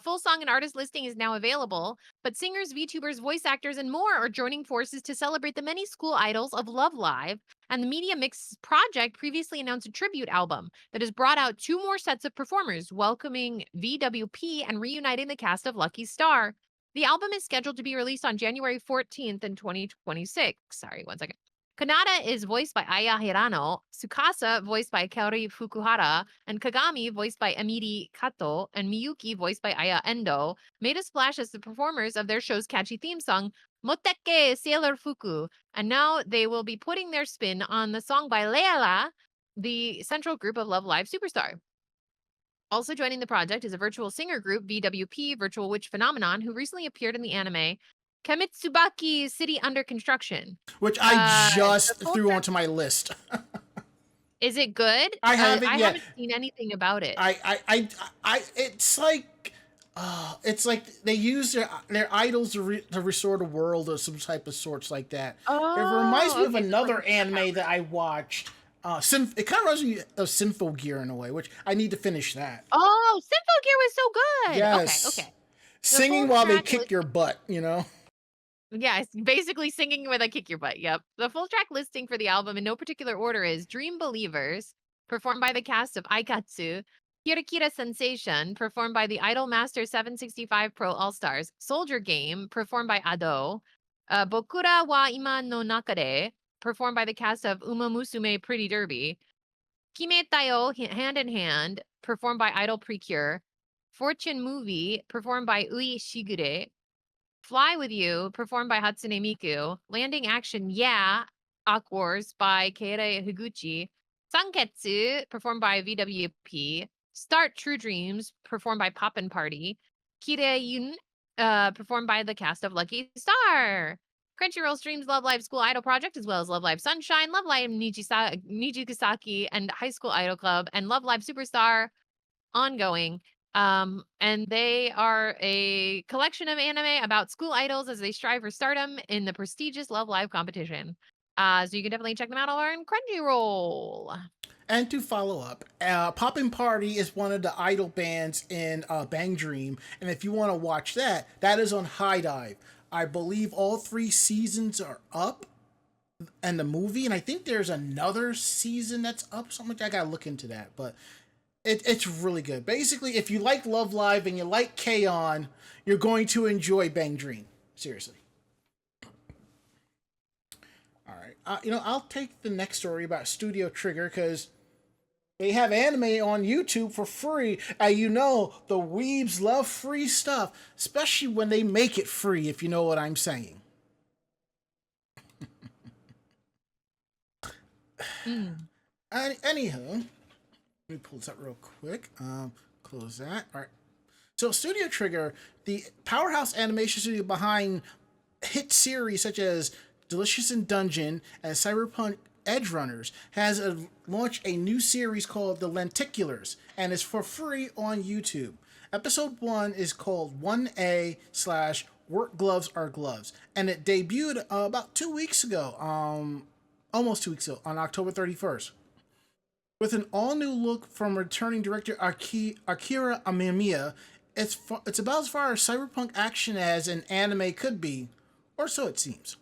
Full song and artist listing is now available, but singers, VTubers, voice actors, and more are joining forces to celebrate the many school idols of Love Live. And the Media Mix project previously announced a tribute album that has brought out 2 more sets of performers, welcoming VWP and reuniting the cast of Lucky Star. The album is scheduled to be released on January 14th in 2026. Sorry, one second. Kanata is voiced by Aya Hirano, Tsukasa voiced by Kaori Fukuhara, and Kagami voiced by Amiri Kato, and Miyuki voiced by Aya Endo, made a splash as the performers of their show's catchy theme song, Moteke Sailor Fuku, and now they will be putting their spin on the song by Leila, the central group of Love Live Superstar. Also joining the project is a virtual singer group, VWP, Virtual Witch Phenomenon, who recently appeared in the anime Kamitsubaki City Under Construction. which I just threw onto my list. Is it good? I haven't I yet. haven't seen anything about it. It's like they use their idols to restore the world or some type of sorts like that. It reminds me of another anime that I watched. It kind of reminds me of Symphogear in a way, which I need to finish that. Oh, Symphogear was so good. Yes. Okay. Singing while they kick your butt, Yes, basically singing where they kick your butt. Yep. The full track listing for the album in no particular order is Dream Believers, performed by the cast of Aikatsu, Kirakira Sensation, performed by the Idol Master 765 Pro All Stars, Soldier Game, performed by Ado, Bokura wa Ima no Nakade, performed by the cast of Uma Musume Pretty Derby, Kimetayo Hand in Hand, performed by Idol Precure, Fortune Movie, performed by Ui Shigure, Fly With You, performed by Hatsune Miku, Landing Action Yeah, Aquars by Keira Higuchi, Sanketsu, performed by VWP, Start True Dreams, performed by Poppin' Party, Kireyun, performed by the cast of Lucky Star. Crunchyroll streams Love Live School Idol Project, as well as Love Live Sunshine, Love Live Nijigasaki, and High School Idol Club, and Love Live Superstar ongoing. And they are a collection of anime about school idols as they strive for stardom in the prestigious Love Live competition. So you can definitely check them out on Crunchyroll. And to follow up, Poppin' Party is one of the idol bands in Bang Dream, and if you want to watch that is on High Dive. I believe all 3 seasons are up. and the movie, and I think there's another season that's up. Something like that. I gotta look into that, but it's really good. Basically, if you like Love Live and you like K-On!, you're going to enjoy Bang Dream. Seriously. All right. I'll take the next story about Studio Trigger because they have anime on YouTube for free. And the weebs love free stuff, especially when they make it free, if you know what I'm saying. Anywho, let me pull this up real quick. Close that. All right. So, Studio Trigger, the powerhouse animation studio behind hit series such as Delicious in Dungeon and Cyberpunk Edge Runners, has launched a new series called The Lenticulars, and it's for free on YouTube. Episode 1 is called 1A / Work Gloves Are Gloves, and it debuted about 2 weeks ago, almost 2 weeks ago, on October 31st. With an all-new look from returning director Akira Amemiya, it's about as far as cyberpunk action as an anime could be, or so it seems.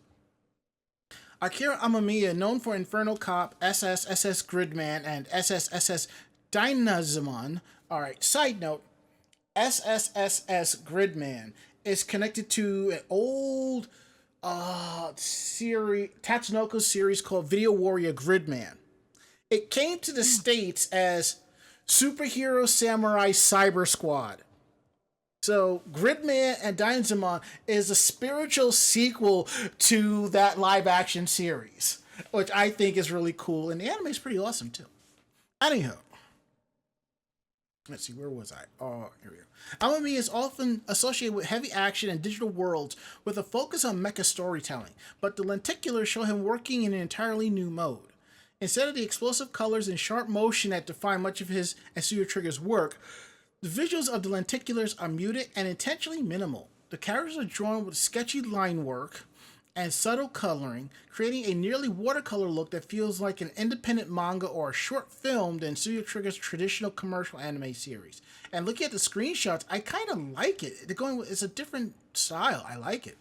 Akira Amemiya, known for Inferno Cop, SSSS Gridman, and SSSS Dynazimon. Alright, side note, SSSS Gridman is connected to an old series, Tatsunoko series called Video Warrior Gridman. It came to the States as Superhero Samurai Cyber Squad. So, Gridman and Dynazimon is a spiritual sequel to that live-action series, which I think is really cool, and the anime is pretty awesome, too. Anyhow, let's see, where was I? Oh, here we go. Amami is often associated with heavy action and digital worlds with a focus on mecha storytelling, but the lenticulars show him working in an entirely new mode. Instead of the explosive colors and sharp motion that define much of his and Studio Trigger's work, the visuals of the lenticulars are muted and intentionally minimal. The characters are drawn with sketchy line work and subtle coloring, creating a nearly watercolor look that feels like an independent manga or a short film than Studio Trigger's traditional commercial anime series. And looking at the screenshots, I kind of like it. It's a different style. I like it.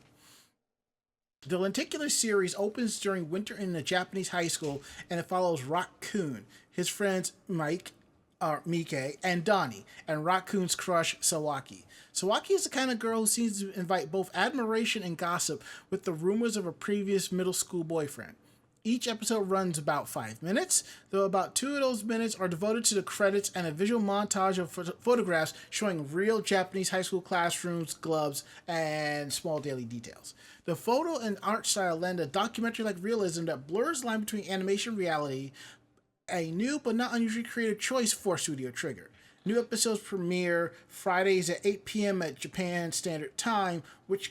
The Lenticular series opens during winter in a Japanese high school, and it follows Raccoon, his friends Mike, Mike, and Donnie, and Raccoon's crush, Sawaki. Sawaki is the kind of girl who seems to invite both admiration and gossip with the rumors of a previous middle school boyfriend. Each episode runs about 5 minutes, though about 2 of those minutes are devoted to the credits and a visual montage of photographs showing real Japanese high school classrooms, gloves, and small daily details. The photo and art style lend a documentary-like realism that blurs the line between animation and reality, a new but not unusually creative choice for Studio Trigger. New episodes premiere Fridays at 8 p.m. at Japan Standard Time, which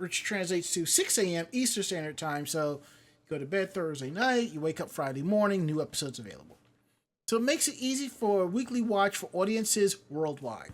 translates to 6 a.m. Eastern Standard Time. So you go to bed Thursday night, you wake up Friday morning, new episodes available. So it makes it easy for a weekly watch for audiences worldwide.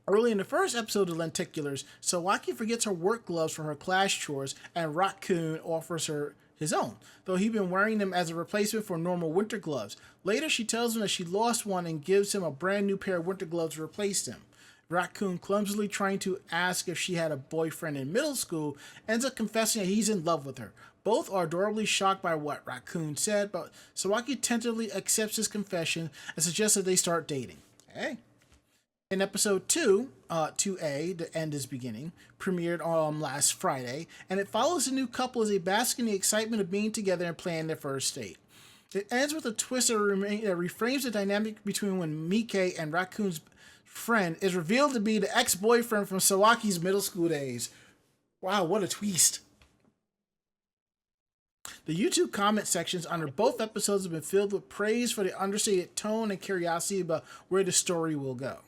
Early in the first episode of Lenticulars, Sawaki forgets her work gloves for her class chores, and Raccoon offers her his own, though he'd been wearing them as a replacement for normal winter gloves. Later, she tells him that she lost one and gives him a brand new pair of winter gloves to replace them. Raccoon, clumsily trying to ask if she had a boyfriend in middle school, ends up confessing that he's in love with her. Both are adorably shocked by what Raccoon said, but Sawaki tentatively accepts his confession and suggests that they start dating. Hey. In episode 2, 2A, The End is Beginning, premiered on last Friday, and it follows the new couple as they bask in the excitement of being together and planning their first date. It ends with a twist that reframes the dynamic between when Mike and Raccoon's friend is revealed to be the ex-boyfriend from Sawaki's middle school days. Wow, what a twist. The YouTube comment sections under both episodes have been filled with praise for the understated tone and curiosity about where the story will go.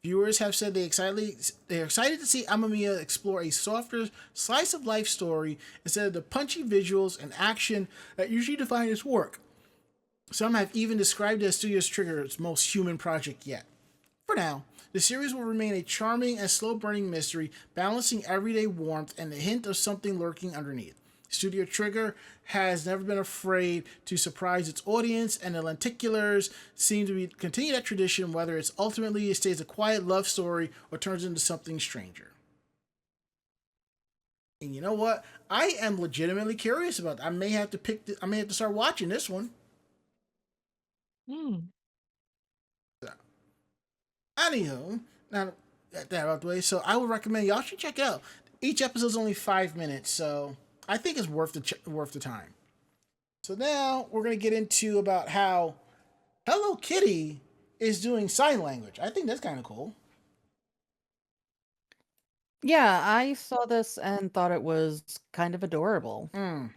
Viewers have said they're excited to see Amamiya explore a softer, slice-of-life story instead of the punchy visuals and action that usually define his work. Some have even described it as Studio Trigger's most human project yet. For now, the series will remain a charming and slow-burning mystery, balancing everyday warmth and a hint of something lurking underneath. Studio Trigger has never been afraid to surprise its audience, and the Lenticulars seem to continue that tradition, whether it ultimately stays a quiet love story or turns into something stranger. And you know what? I am legitimately curious about that. I may have to I may have to start watching this one. Hmm. So, anywho, now that out of the way, so I would recommend y'all should check it out. Each episode's only 5 minutes, so I think it's worth worth the time. So now we're gonna get into about how Hello Kitty is doing sign language. I think that's kind of cool. Yeah, I saw this and thought it was kind of adorable. Mm.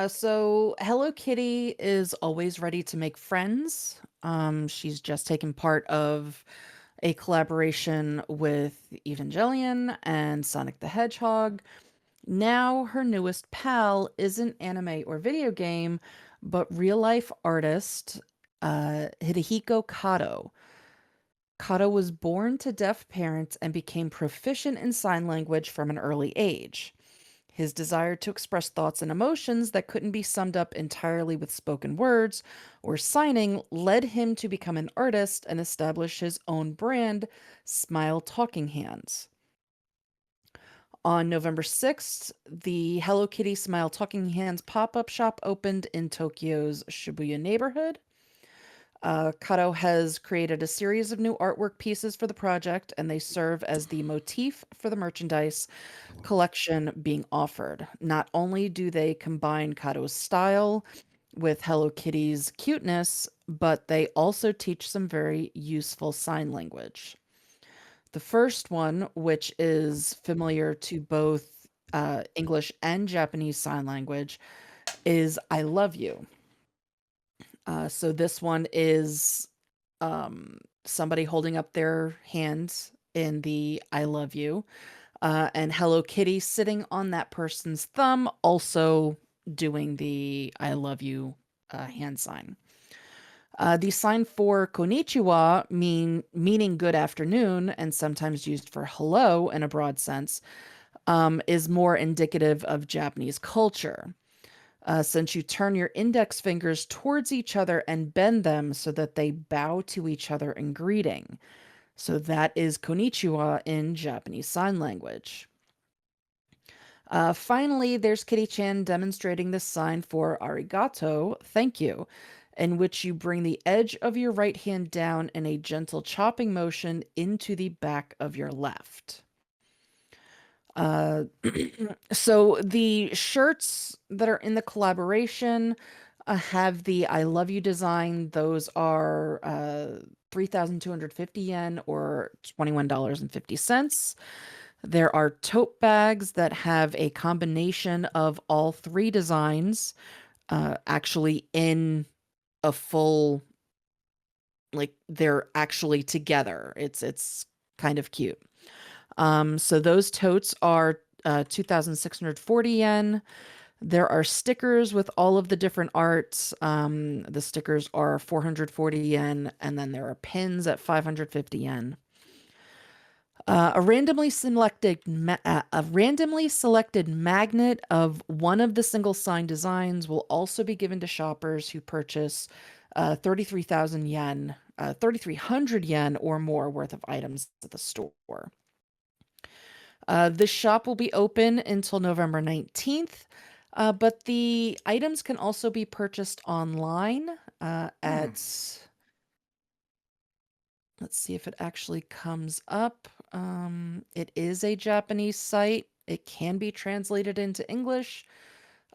So Hello Kitty is always ready to make friends. She's just taken part of a collaboration with Evangelion and Sonic the Hedgehog. Now her newest pal isn't anime or video game, but real life artist Hidehiko Kato. Kato was born to deaf parents and became proficient in sign language from an early age. His desire to express thoughts and emotions that couldn't be summed up entirely with spoken words or signing led him to become an artist and establish his own brand, Smile Talking Hands. On November 6th, the Hello Kitty Smile Talking Hands pop up shop opened in Tokyo's Shibuya neighborhood. Kato has created a series of new artwork pieces for the project, and they serve as the motif for the merchandise collection being offered. Not only do they combine Kato's style with Hello Kitty's cuteness, but they also teach some very useful sign language. The first one, which is familiar to both English and Japanese sign language, is I love you. So this one is somebody holding up their hands in the I love you, and Hello Kitty sitting on that person's thumb, also doing the I love you hand sign. The sign for konnichiwa meaning good afternoon and sometimes used for hello in a broad sense, is more indicative of Japanese culture. Since you turn your index fingers towards each other and bend them so that they bow to each other in greeting. So that is konnichiwa in Japanese Sign Language. Finally, there's Kitty Chan demonstrating the sign for arigato, thank you, in which you bring the edge of your right hand down in a gentle chopping motion into the back of your left. Uh, so the shirts that are in the collaboration have the I love you design. Those are 3,250 yen or $21.50. There are tote bags that have a combination of all three designs, actually in a full, like they're actually together. It's kind of cute. So those totes are 2,640 yen. There are stickers with all of the different arts. The stickers are 440 yen, and then there are pins at 550 yen. A randomly selected magnet of one of the single sign designs will also be given to shoppers who purchase 33,000 yen, 3,300 yen or more worth of items at the store. The shop will be open until November 19th, but the items can also be purchased online at, let's see if it actually comes up. It is a Japanese site. It can be translated into English.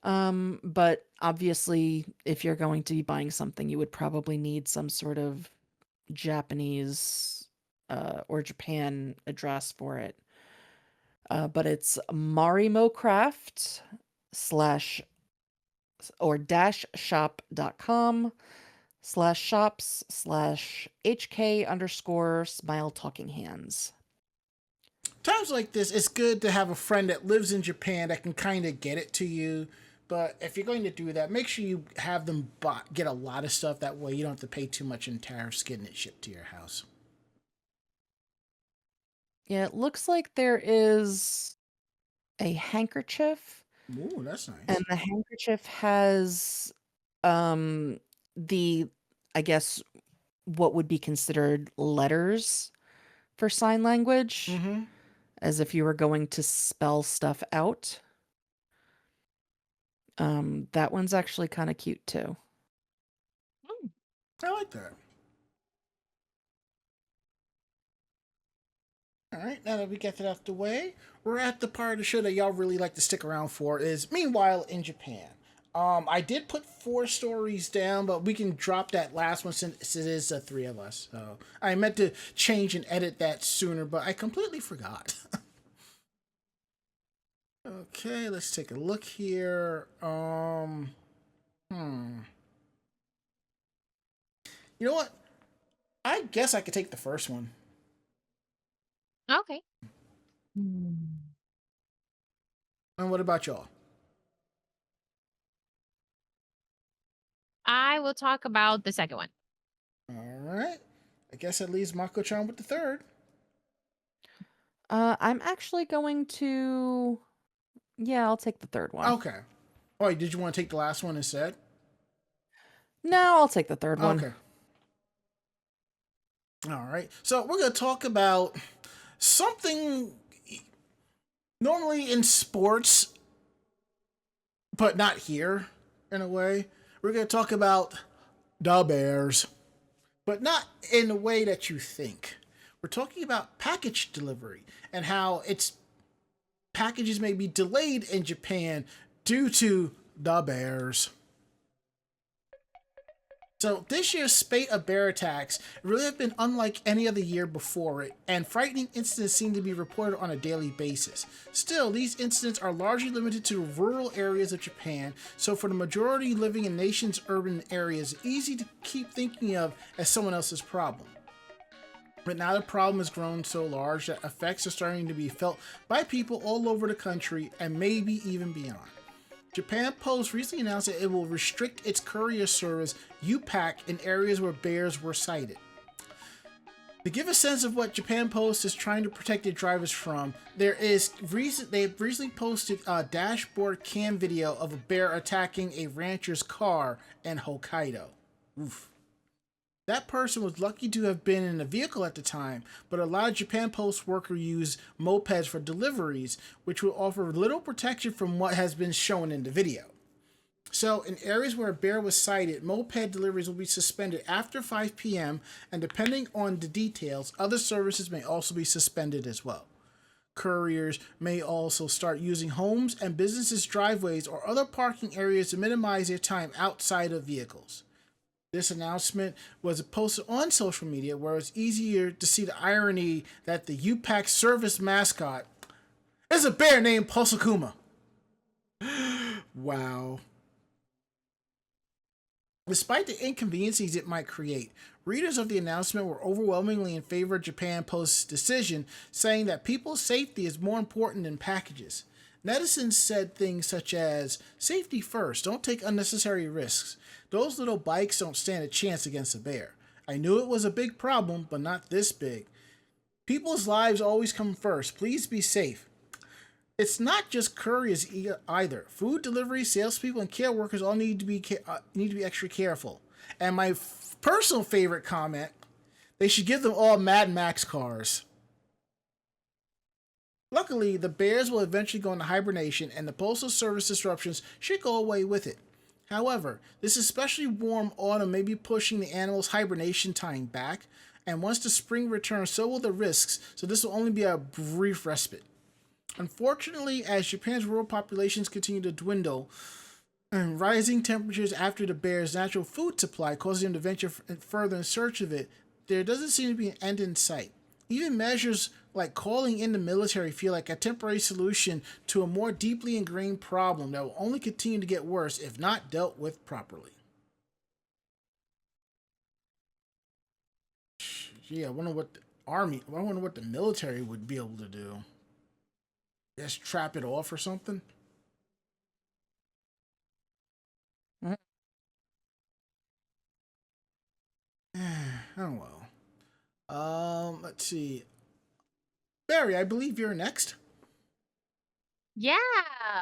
But obviously, if you're going to be buying something, you would probably need some sort of Japanese or Japan address for it. But it's marimocraft slash or dash shop.com/shops/HK underscore smile talking hands. Times like this, it's good to have a friend that lives in Japan that can kind of get it to you. But if you're going to do that, make sure you have them get a lot of stuff. That way, you don't have to pay too much in tariffs getting it shipped to your house. Yeah, it looks like there is a handkerchief, Ooh, that's and nice. the handkerchief has the, I guess, what would be considered letters for sign language, as if you were going to spell stuff out. That one's actually kind of cute too. I like that. All right, now that we get that out the way, we're at the part of the show that y'all really like to stick around for. Is Meanwhile in Japan. I did put 4 stories down, but we can drop that last one since it is 3 of us. So I meant to change and edit that sooner, but I completely forgot. Okay, let's take a look here. You know what? I guess I could take the first one. Okay. And what about y'all? I will talk about the second one. All right. I guess that leaves Mako-chan with the third. I'm actually going to. Yeah, I'll take the third one. Okay. Oh, wait, did you want to take the last one instead? No, I'll take the third one. Okay. All right. So we're going to talk about something normally in sports, but not here in a way. We're going to talk about the Bears, but not in the way that you think. We're talking about package delivery and how its packages may be delayed in Japan due to the Bears. So this year's spate of bear attacks really have been unlike any other year before it, and frightening incidents seem to be reported on a daily basis. Still, these incidents are largely limited to rural areas of Japan, so for the majority living in the nation's urban areas, easy to keep thinking of as someone else's problem. But now the problem has grown so large that effects are starting to be felt by people all over the country and maybe even beyond. Japan Post recently announced that it will restrict its courier service UPAC in areas where bears were sighted. To give a sense of what Japan Post is trying to protect their drivers from, they've recently posted a dashboard cam video of a bear attacking a rancher's car in Hokkaido. Oof. That person was lucky to have been in a vehicle at the time, but a lot of Japan Post workers use mopeds for deliveries, which will offer little protection from what has been shown in the video. So, in areas where a bear was sighted, moped deliveries will be suspended after 5 p.m., and depending on the details, other services may also be suspended as well. Couriers may also start using homes and businesses' driveways or other parking areas to minimize their time outside of vehicles. This announcement was posted on social media where it's easier to see the irony that the UPAC service mascot is a bear named Posokuma. Wow. Despite the inconveniences it might create, readers of the announcement were overwhelmingly in favor of Japan Post's decision, saying that people's safety is more important than packages. Netizens said things such as, "Safety first, don't take unnecessary risks. Those little bikes don't stand a chance against a bear. I knew it was a big problem, but not this big. People's lives always come first. Please be safe." It's not just couriers either. Food delivery, salespeople, and care workers all need to be extra careful. And my personal favorite comment: they should give them all Mad Max cars. Luckily, the bears will eventually go into hibernation, and the postal service disruptions should go away with it. However, this especially warm autumn may be pushing the animals' hibernation time back, and once the spring returns, so will the risks, so this will only be a brief respite. Unfortunately, as Japan's rural populations continue to dwindle, and rising temperatures after the bear's natural food supply causing them to venture further in search of it, there doesn't seem to be an end in sight. Even measures like calling in the military feel like a temporary solution to a more deeply ingrained problem that will only continue to get worse if not dealt with properly. Gee, I wonder what the military would be able to do. Just trap it off or something? Oh well. Let's see. Barry, I believe you're next. Yeah,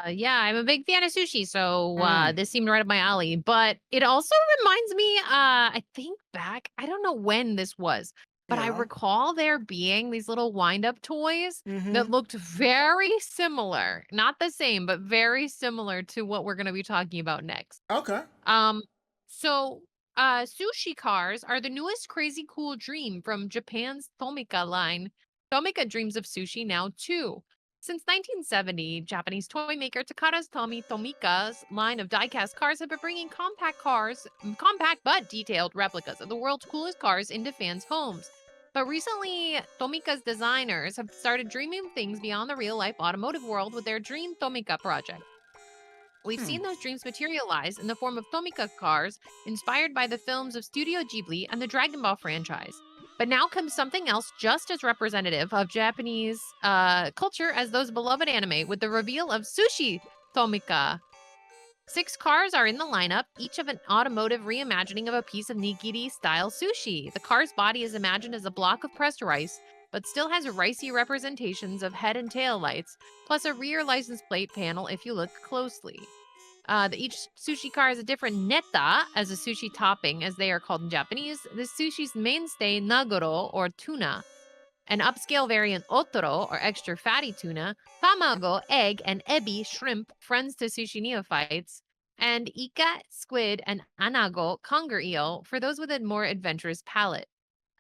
yeah, I'm a big fan of sushi, so Mm, this seemed right up my alley. But it also reminds me, I think back, I don't know when this was, but I yeah. recall there being these little wind-up toys Mm-hmm. that looked very similar, not the same, but very similar to what we're going to be talking about next. Okay. Um, so sushi cars are the newest crazy cool dream from Japan's Tomika line. Tomika dreams of sushi now too. Since 1970, Japanese toy maker Takara's Tomika's line of die-cast cars have been bringing compact but detailed replicas of the world's coolest cars into fans' homes. But recently, Tomika's designers have started dreaming of things beyond the real-life automotive world with their Dream Tomika project. We've Hmm. seen those dreams materialize in the form of Tomika cars inspired by the films of Studio Ghibli and the Dragon Ball franchise. But now comes something else just as representative of Japanese culture as those beloved anime with the reveal of Sushi Tomika. Six cars are in the lineup, each of an automotive reimagining of a piece of nigiri style sushi. The car's body is imagined as a block of pressed rice, but still has ricey representations of head and tail lights, plus a rear license plate panel if you look closely. Each sushi car has a different neta as a sushi topping, as they are called in Japanese. The sushi's mainstay, nagoro or tuna, an upscale variant, otoro or extra fatty tuna, tamago, egg, and ebi, shrimp, friends to sushi neophytes, and ika, squid, and anago, conger eel, for those with a more adventurous palate.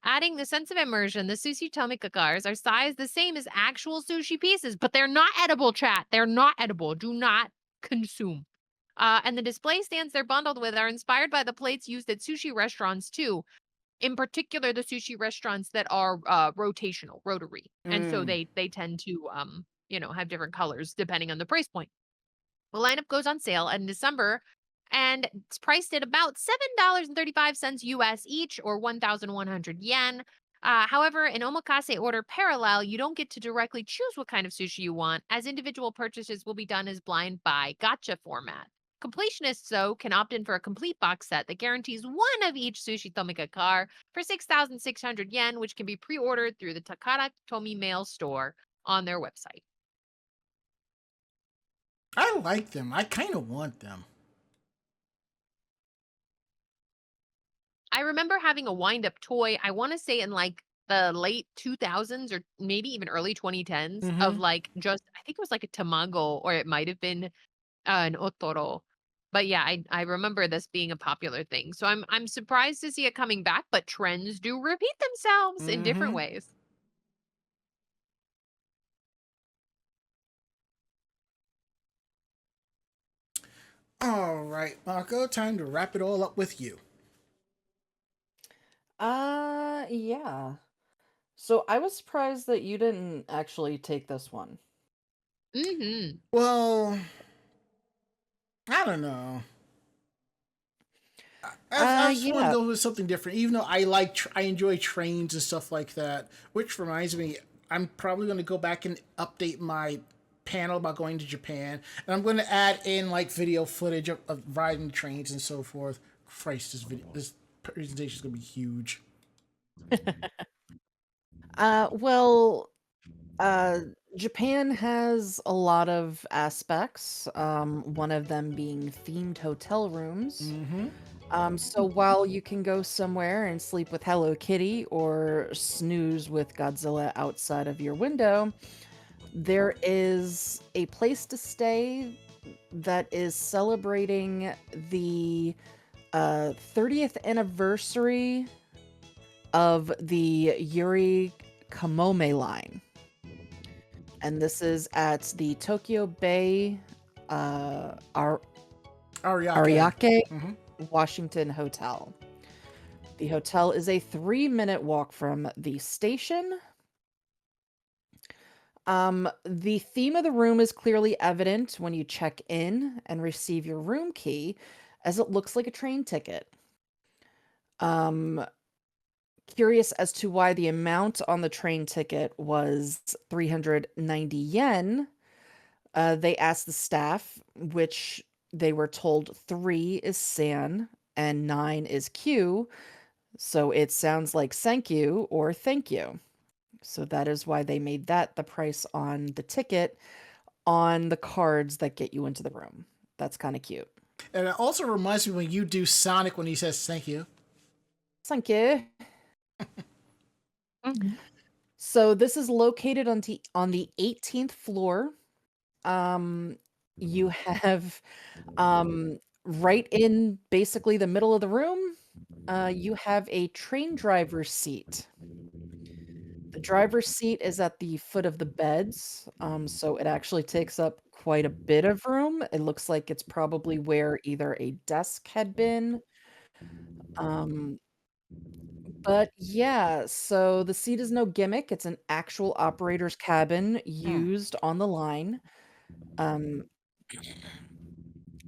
Adding the sense of immersion, the sushi tomika cars are sized the same as actual sushi pieces, but they're not edible, chat. They're not edible. Do not consume. And the display stands they're bundled with are inspired by the plates used at sushi restaurants too. In particular, the sushi restaurants that are rotational, rotary, and so Mm. they tend to have different colors depending on the price point. The lineup goes on sale in December, and it's priced at about $7.35 US each, or 1,100 yen. However, in omakase order parallel, you don't get to directly choose what kind of sushi you want, as individual purchases will be done as blind buy gotcha format. Completionists, though, can opt in for a complete box set that guarantees one of each sushi tomika car for 6,600 yen, which can be pre ordered through the Takara Tomi Mail store on their website. I like them. I kind of want them. I remember having a wind up toy, I want to say in like the late 2000s or maybe even early 2010s of Mm-hmm. like just, I think it was like a tamago or it might have been an otoro. But yeah, I remember this being a popular thing. So I'm surprised to see it coming back, but trends do repeat themselves in different Mm-hmm. ways. All right, Marco, time to wrap it all up with you. Yeah. So I was surprised that you didn't actually take this one. Mhm. Well, I don't know. I just want to Yeah. go with something different, even though I enjoy trains and stuff like that. Which reminds me, I'm probably going to go back and update my panel about going to Japan, and I'm going to add in like video footage of riding trains and so forth. Christ, this presentation is going to be huge. Well, uh, Japan has a lot of aspects, one of them being themed hotel rooms. Mm-hmm. So while you can go somewhere and sleep with Hello Kitty or snooze with Godzilla outside of your window, there is a place to stay that is celebrating the 30th anniversary of the Yuri Kamome line. And this is at the Tokyo Bay Ariake. Ariake Mm-hmm. Washington Hotel. The hotel is a 3-minute walk from the station. The theme of the room is clearly evident when you check in and receive your room key, as it looks like a train ticket. Um, Curious as to why the amount on the train ticket was 390 yen. They asked the staff, which they were told 3 is san and 9 is q. So it sounds like thank you or thank you. So that is why they made that the price on the ticket on the cards that get you into the room. That's kind of cute. And it also reminds me when you do Sonic when he says thank you. Thank you. Mhm. So this is located on the 18th floor. You have right in basically the middle of the room, you have a train driver's seat. The driver's seat is at the foot of the beds, so it actually takes up quite a bit of room. It looks like it's probably where either a desk had been. Um, but yeah, so the seat is no gimmick. It's an actual operator's cabin Hmm. used on the line. Um,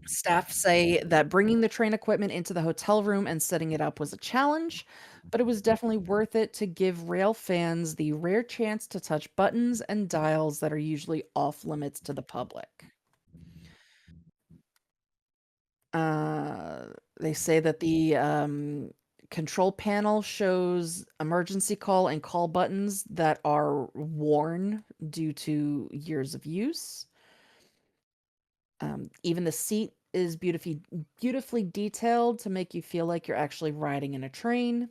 Staff say that bringing the train equipment into the hotel room and setting it up was a challenge, but it was definitely worth it to give rail fans the rare chance to touch buttons and dials that are usually off limits to the public. Uh, they say that the control panel shows emergency call and call buttons that are worn due to years of use. Even the seat is beautifully detailed to make you feel like you're actually riding in a train.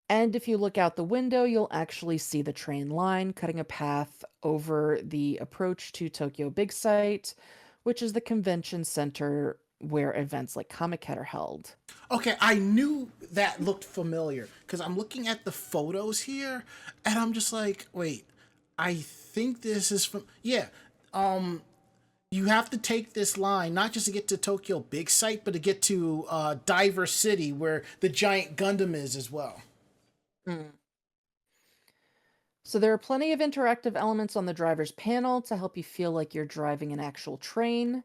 And if you look out the window, you'll actually see the train line cutting a path over the approach to Tokyo Big Sight, which is the convention center where events like Comic-Con are held. Okay, I knew that looked familiar because I'm looking at the photos here, and I'm just like, wait, I think this is from yeah. You have to take this line not just to get to Tokyo Big Sight, but to get to Diver City, where the giant Gundam is as well. Mm. So there are plenty of interactive elements on the driver's panel to help you feel like you're driving an actual train.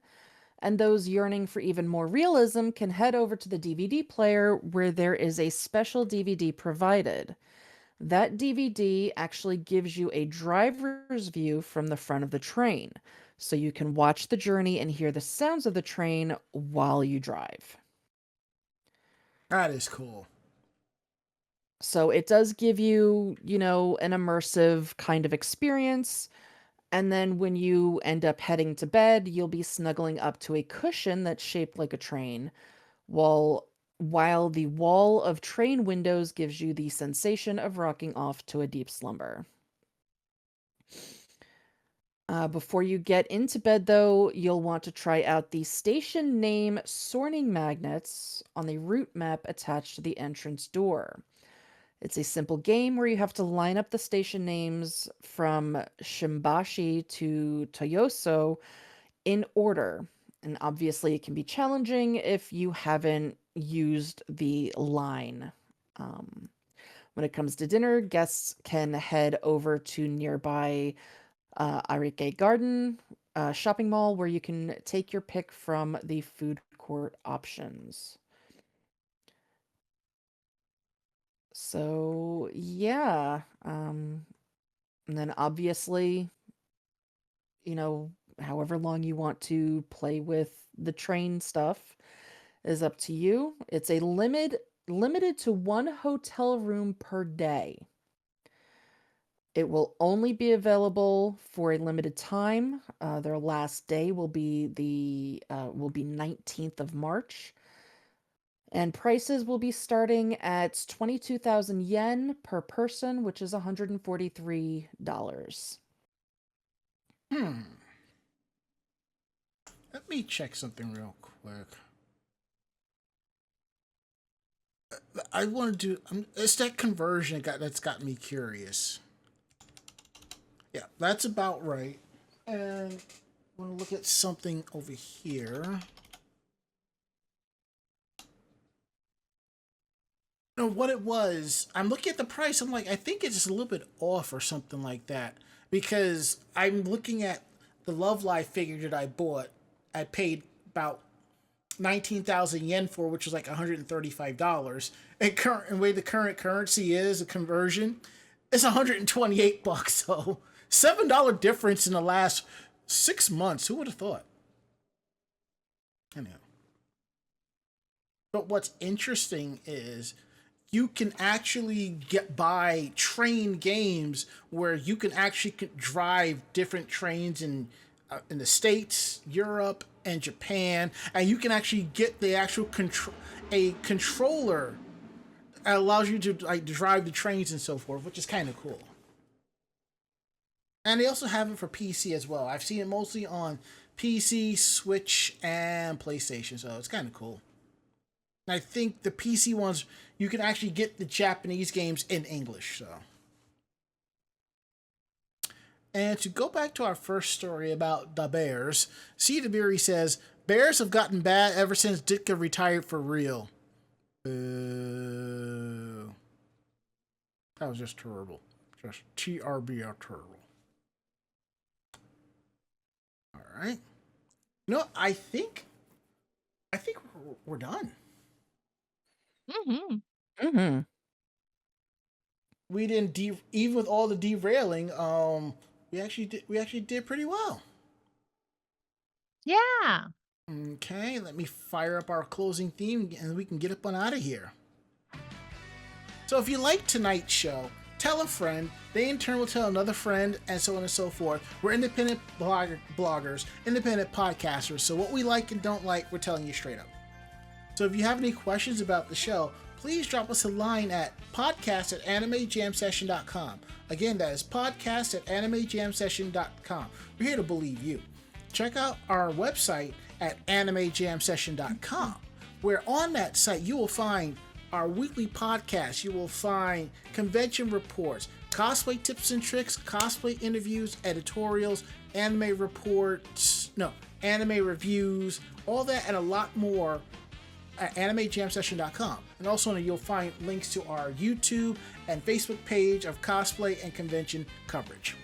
And those yearning for even more realism can head over to the DVD player where there is a special DVD provided. That DVD actually gives you a driver's view from the front of the train, so you can watch the journey and hear the sounds of the train while you drive. That is cool. So it does give you, an immersive kind of experience. And then when you end up heading to bed, you'll be snuggling up to a cushion that's shaped like a train, while while the wall of train windows gives you the sensation of rocking off to a deep slumber. Before you get into bed, though, you'll want to try out the station name sorting magnets on the route map attached to the entrance door. It's a simple game where you have to line up the station names from Shimbashi to Toyoso in order. And obviously, it can be challenging if you haven't used the line. Um, when it comes to dinner, guests can head over to nearby Arike Garden shopping mall where you can take your pick from the food court options. So, yeah. And then obviously, however long you want to play with the train stuff is up to you. It's a limited to one hotel room per day. It will only be available for a limited time. Their last day will be 19th of March, and prices will be starting at 22,000 yen per person, which is $143. Hmm. Let me check something real quick. I want to do. It's that conversion that's got me curious. Yeah, that's about right. And I want to look at something over here. What it was, I'm looking at the price. I'm like, I think it's just a little bit off or something like that. Because I'm looking at the Love Live figure that I bought. I paid about 19,000 yen for, which was like $135. And current and the way the current currency is, a conversion, it's $128. So $7 difference in the last 6 months. Who would have thought? Anyhow. But what's interesting is you can actually buy train games where you can actually drive different trains and in the States, Europe, and Japan, and you can actually get the actual controller that allows you to like drive the trains and so forth, which is kind of cool. And they also have it for PC as well. I've seen it mostly on PC, Switch, and PlayStation, so it's kind of cool. And I think the PC ones, you can actually get the Japanese games in English, so. And to go back to our first story about the Bears, C. DeBeery says, Bears have gotten bad ever since Ditka retired for real. Boo. That was just terrible. Just TRBR terrible. Alright. You know, I think we're done. We didn't even with all the derailing, we actually did pretty well. Yeah. Okay, let me fire up our closing theme and we can get up on out of here. So if you like tonight's show, tell a friend, they in turn will tell another friend, and so on and so forth. We're independent bloggers, independent podcasters, so what we like and don't like, we're telling you straight up. So if you have any questions about the show, please drop us a line at podcast@animejamsession.com. Again, that is podcast@animejamsession.com. We're here to believe you. Check out our website at animejamsession.com, where on that site you will find our weekly podcast. You will find convention reports, cosplay tips and tricks, cosplay interviews, editorials, anime reviews, all that and a lot more at animejamsession.com. And also you'll find links to our YouTube and Facebook page of cosplay and convention coverage.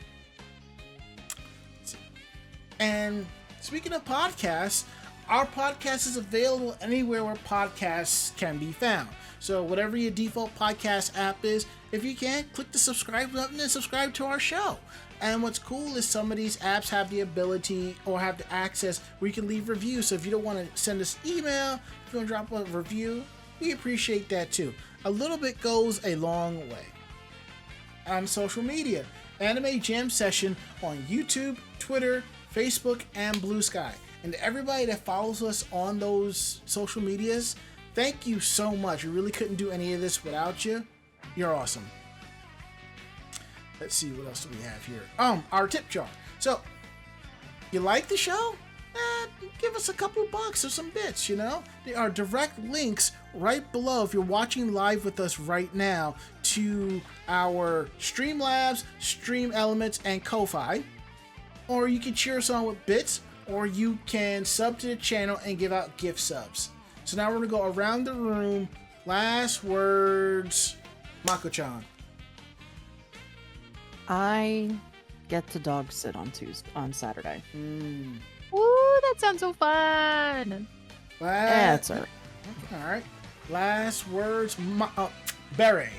And speaking of podcasts, our podcast is available anywhere where podcasts can be found. So whatever your default podcast app is, if you can, click the subscribe button and subscribe to our show. And what's cool is some of these apps have the ability or have the access where you can leave reviews. So if you don't want to send us email, if you want to drop a review, we appreciate that too. A little bit goes a long way. On social media, Anime Jam Session on YouTube, Twitter, Facebook, and Blue Sky. And to everybody that follows us on those social medias, thank you so much. We really couldn't do any of this without you. You're awesome. Let's see, what else do we have here? Our tip jar. So, you like the show? Give us a couple bucks or some bits, you know? There are direct links right below if you're watching live with us right now to our Streamlabs, Stream Elements, and Ko-Fi. Or you can cheer us on with bits, or you can sub to the channel and give out gift subs. So now we're going to go around the room. Last words, Mako-chan. I get to dog sit on Saturday. Ooh, that sounds so fun. That's all right. All right. Last words, Barry.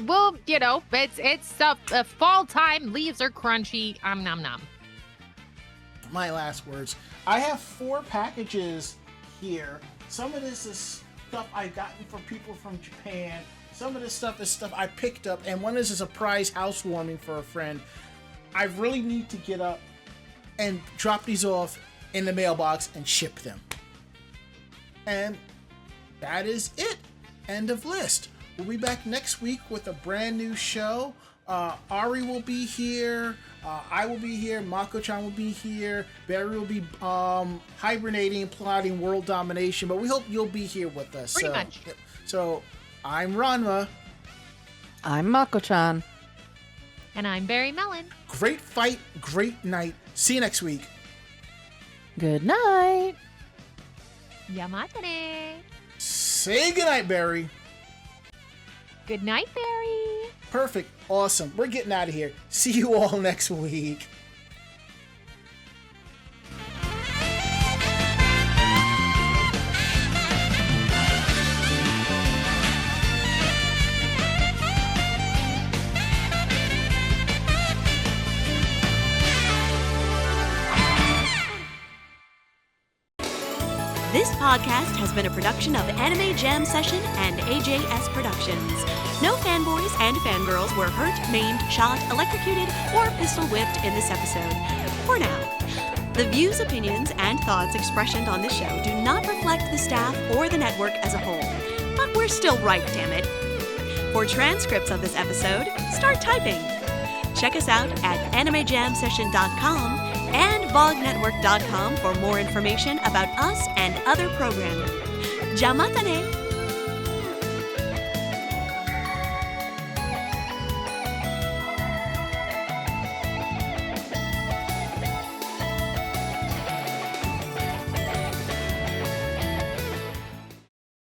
Well, you know, it's fall time. Leaves are crunchy. Nom nom. My last words. I have 4 packages here. Some of this is stuff I've gotten from people from Japan. Some of this stuff is stuff I picked up, and one is a surprise housewarming for a friend. I really need to get up and drop these off in the mailbox and ship them. And that is it. End of list. We'll be back next week with a brand new show. Ari will be here. I will be here. Mako-chan will be here. Barry will be hibernating, plotting world domination. But we hope you'll be here with us. Pretty much. So, I'm Ranma. I'm Mako-chan. And I'm Barry Mellon. Great fight, great night. See you next week. Good night. Yamatane. Say goodnight, Barry. Good night, Barry. Perfect. Awesome. We're getting out of here. See you all next week. This podcast has been a production of Anime Jam Session and AJS Productions. No fanboys and fangirls were hurt, maimed, shot, electrocuted, or pistol whipped in this episode. For now. The views, opinions, and thoughts expressed on this show do not reflect the staff or the network as a whole. But we're still right, damn it. For transcripts of this episode, start typing. Check us out at animejamsession.com and vognetwork.com for more information about us and other programming. Jamatane!